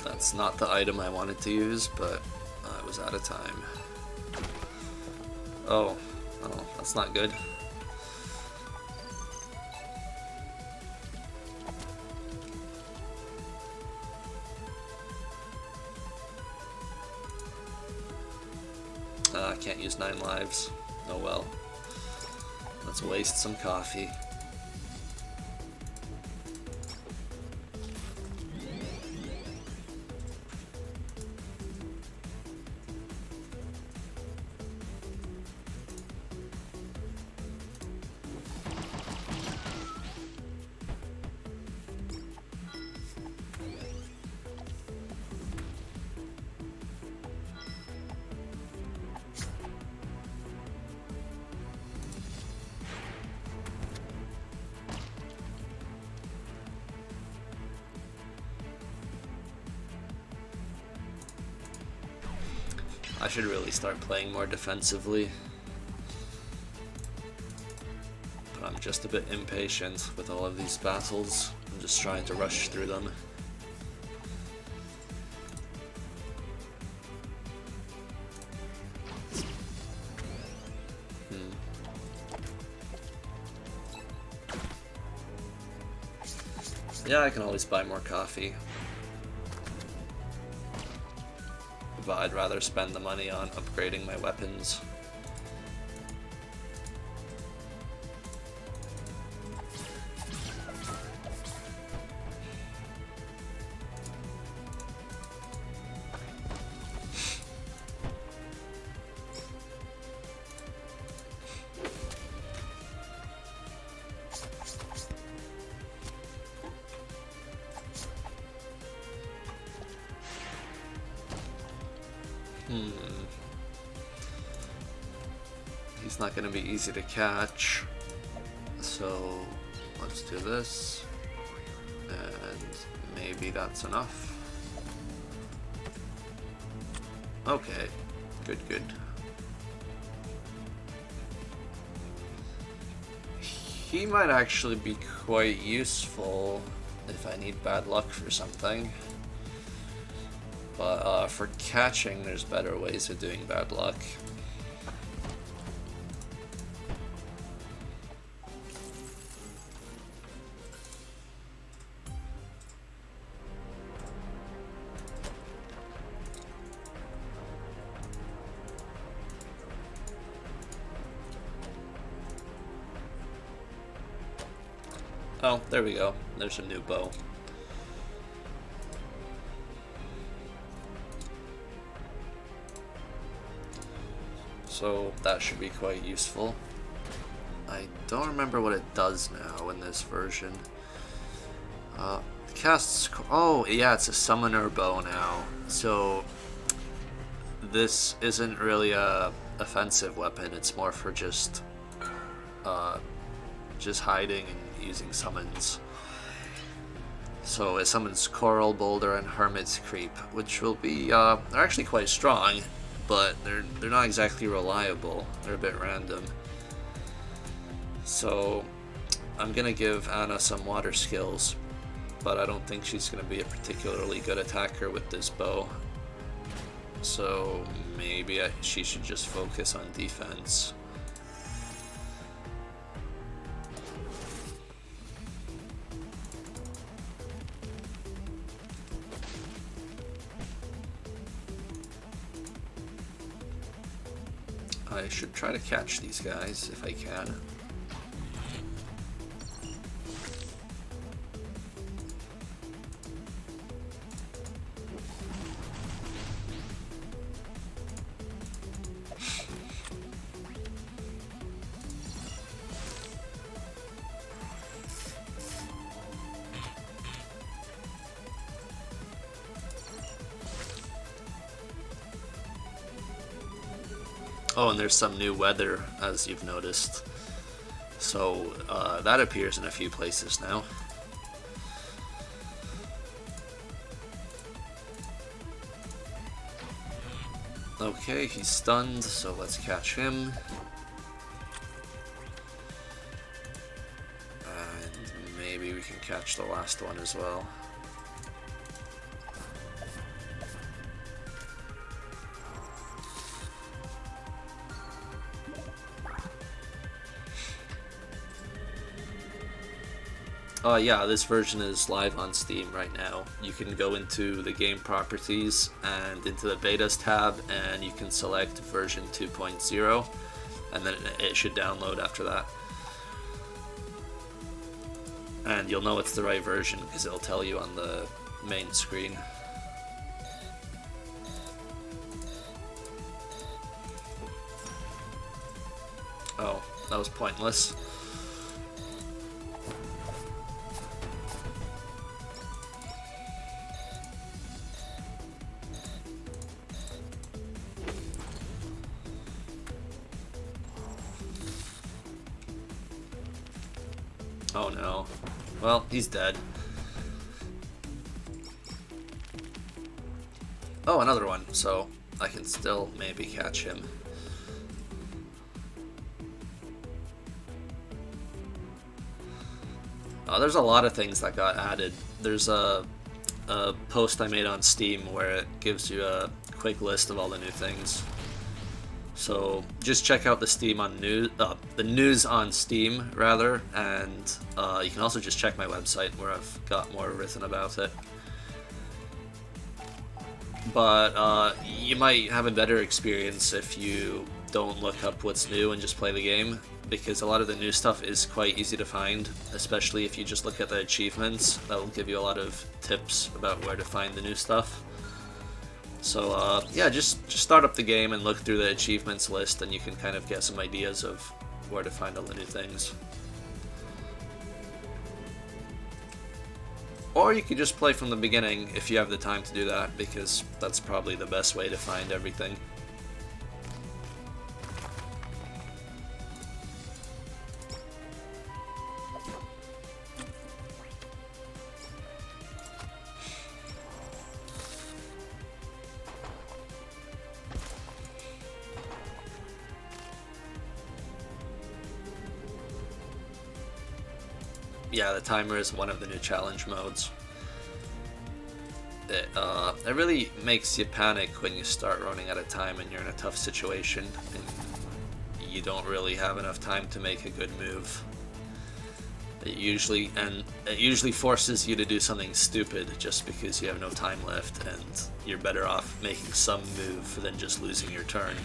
That's not the item I wanted to use, but I was out of time. Oh, that's not good. I can't use 9 lives. Oh well. Let's waste some coffee. I should really start playing more defensively, but I'm just a bit impatient with all of these battles. I'm just trying to rush through them. Yeah, I can always buy more coffee. But I'd rather spend the money on upgrading my weapons. He's not going to be easy to catch, so let's do this, and maybe that's enough. Okay, good. He might actually be quite useful if I need bad luck for something. But for catching, there's better ways of doing bad luck. Oh, there we go. There's a new bow. So that should be quite useful. I don't remember what it does now in this version. Casts... Oh, yeah, it's a summoner bow now. So this isn't really a offensive weapon. It's more for just hiding and using summons. So it summons Coral, Boulder, and Hermit's Creep, which will be they're actually quite strong, but they're not exactly reliable. They're a bit random. So I'm gonna give Anna some water skills, but I don't think she's gonna be a particularly good attacker with this bow. So maybe she should just focus on defense. I should try to catch these guys if I can. Oh, and there's some new weather, as you've noticed. So that appears in a few places now. Okay, he's stunned, so let's catch him. And maybe we can catch the last one as well. Yeah, this version is live on Steam right now. You can go into the game properties and into the betas tab, and you can select version 2.0, and then it should download after that. And you'll know it's the right version because it'll tell you on the main screen. Oh, that was pointless. Oh no. Well, he's dead. Oh, another one, so I can still maybe catch him. There's a lot of things that got added. There's a post I made on Steam where it gives you a quick list of all the new things. So just check out the the news on Steam rather, and you can also just check my website where I've got more written about it. But you might have a better experience if you don't look up what's new and just play the game, because a lot of the new stuff is quite easy to find, especially if you just look at the achievements. That will give you a lot of tips about where to find the new stuff. So yeah, just start up the game and look through the achievements list, and you can kind of get some ideas of where to find all the new things. Or you could just play from the beginning if you have the time to do that, because that's probably the best way to find everything. Yeah, the timer is one of the new challenge modes. It really makes you panic when you start running out of time and you're in a tough situation and you don't really have enough time to make a good move. It usually forces you to do something stupid just because you have no time left, and you're better off making some move than just losing your turn.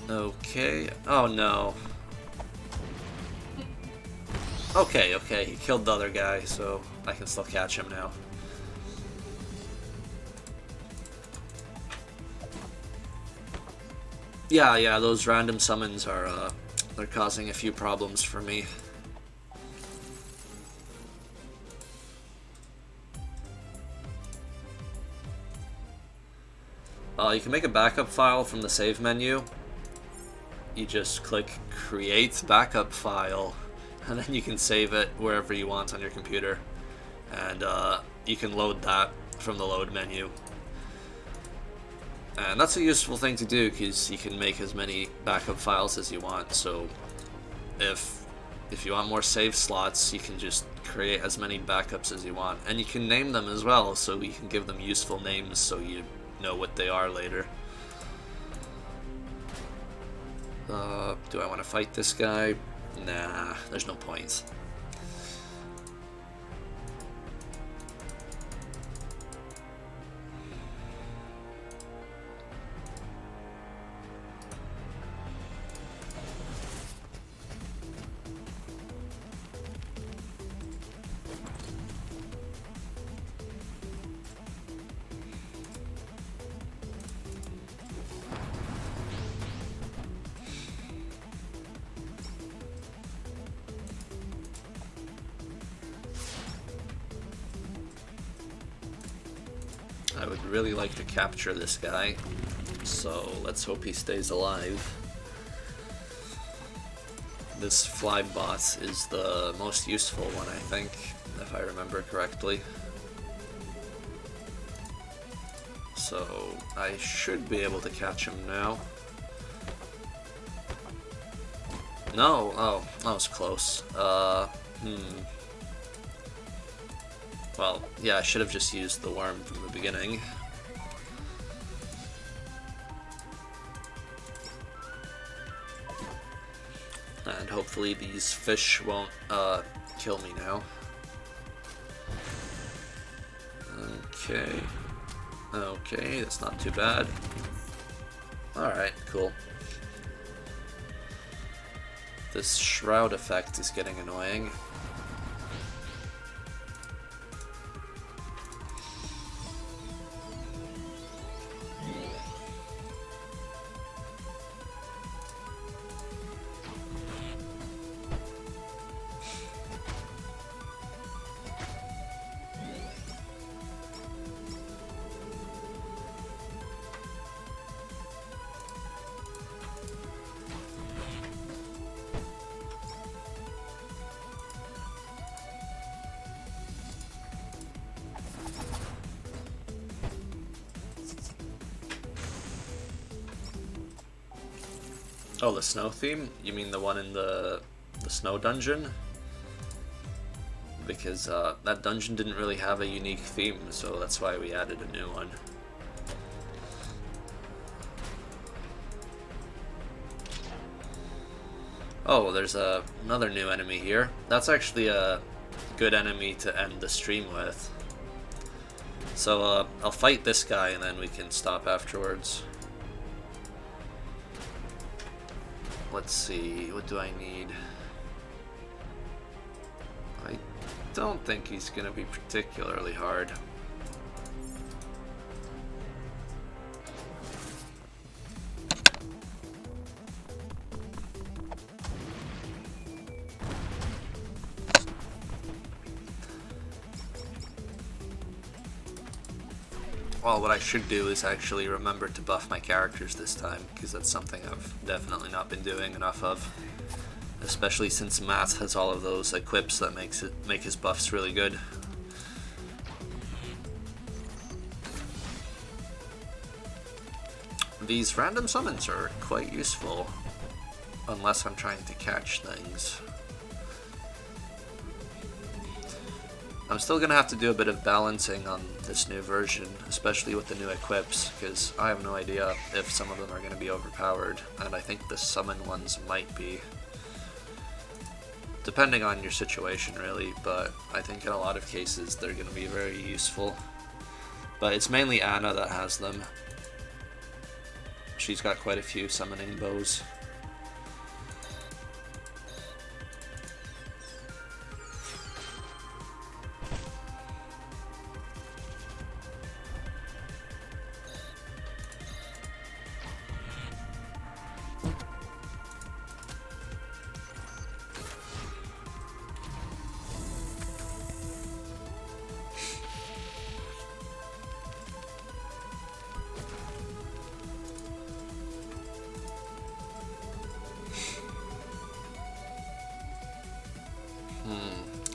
Okay. Oh no. Okay, okay, he killed the other guy, so I can still catch him now. Yeah, those random summons are, they're causing a few problems for me. You can make a backup file from the save menu. You just click create backup file, and then you can save it wherever you want on your computer. And you can load that from the load menu. And that's a useful thing to do because you can make as many backup files as you want. So if you want more save slots, you can just create as many backups as you want. And you can name them as well, so you can give them useful names so you know what they are later. Do I want to fight this guy? Nah, there's no point. I would really like to capture this guy, so let's hope he stays alive. This fly bot is the most useful one, I think, if I remember correctly. So I should be able to catch him now. No, oh, that was close. Well, yeah, I should have just used the worm from the beginning. And hopefully these fish won't kill me now. Okay. Okay, that's not too bad. Alright, cool. This shroud effect is getting annoying. Oh, the snow theme? You mean the one in the snow dungeon? Because that dungeon didn't really have a unique theme, so that's why we added a new one. Oh, there's another new enemy here. That's actually a good enemy to end the stream with. So I'll fight this guy and then we can stop afterwards. Let's see, what do I need? I don't think he's gonna be particularly hard. Well, what I should do is actually remember to buff my characters this time, because that's something I've definitely not been doing enough of. Especially since Matt has all of those equips that make his buffs really good. These random summons are quite useful, unless I'm trying to catch things. I'm still gonna have to do a bit of balancing on this new version, especially with the new equips, because I have no idea if some of them are gonna be overpowered, and I think the summon ones might be. Depending on your situation, really, but I think in a lot of cases they're gonna be very useful. But it's mainly Anna that has them. She's got quite a few summoning bows.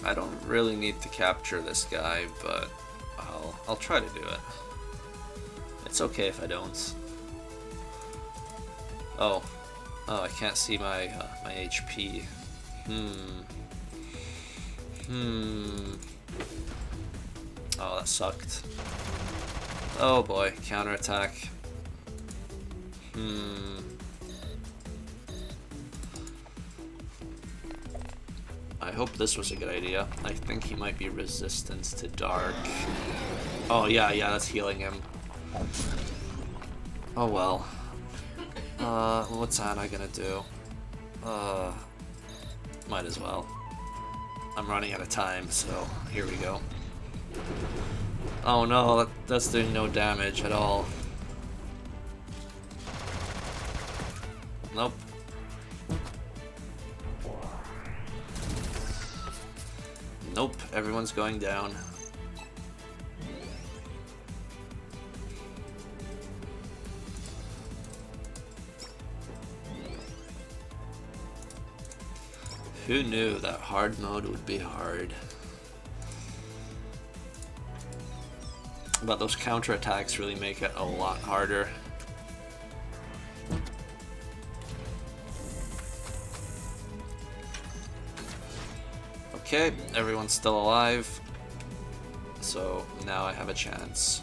I don't really need to capture this guy, but I'll try to do it. It's okay if I don't. Oh, I can't see my my HP. Oh, that sucked. Oh boy, counterattack. I hope this was a good idea. I think he might be resistant to dark. Oh yeah, that's healing him. Oh well. What's Anna gonna do? Might as well. I'm running out of time, so here we go. Oh no, that's doing no damage at all. Nope. Nope, everyone's going down. Who knew that hard mode would be hard? But those counterattacks really make it a lot harder. Okay, everyone's still alive, so now I have a chance.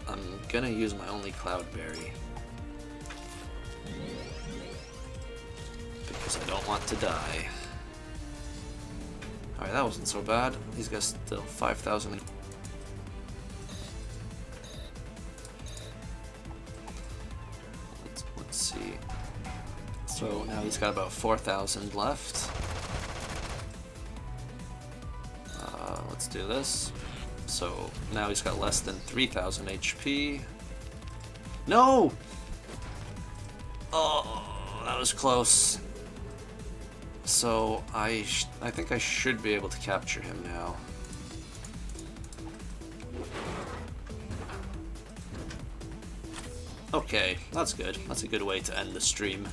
I'm gonna use my only Cloudberry. Because I don't want to die. Alright, that wasn't so bad. These guys still 5,000. Let's see. So now he's got about 4,000 left. Let's do this. So now he's got less than 3,000 HP. No! Oh, that was close. So I think I should be able to capture him now. Okay, that's good. That's a good way to end the stream.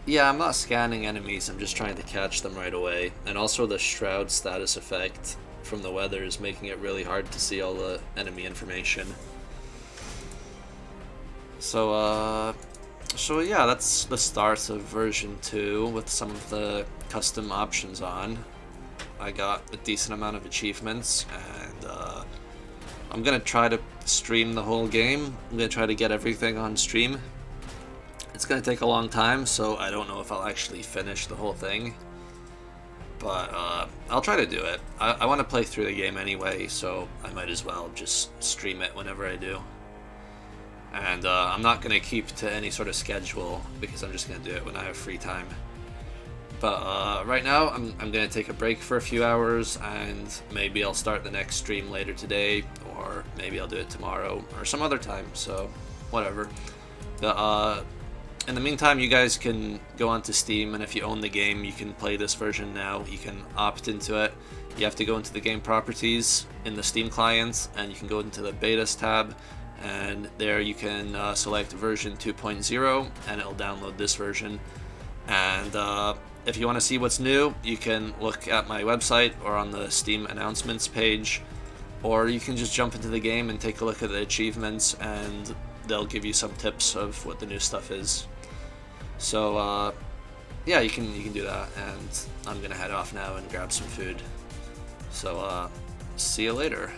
Yeah, I'm not scanning enemies, I'm just trying to catch them right away. And also the Shroud status effect from the weather is making it really hard to see all the enemy information. So yeah, that's the start of version 2 with some of the custom options on. I got a decent amount of achievements, and I'm gonna try to stream the whole game. I'm gonna try to get everything on stream. It's gonna take a long time, so I don't know if I'll actually finish the whole thing. But I'll try to do it. I want to play through the game anyway, so I might as well just stream it whenever I do. And I'm not gonna keep to any sort of schedule because I'm just gonna do it when I have free time. But right now, I'm gonna take a break for a few hours, and maybe I'll start the next stream later today, or maybe I'll do it tomorrow or some other time. So whatever. In the meantime, you guys can go onto Steam, and if you own the game, you can play this version now. You can opt into it. You have to go into the game properties in the Steam client, and you can go into the betas tab, and there you can select version 2.0, and it'll download this version. And if you want to see what's new, you can look at my website or on the Steam announcements page, or you can just jump into the game and take a look at the achievements, and they'll give you some tips of what the new stuff is. So yeah, you can do that, and I'm gonna head off now and grab some food. So see you later.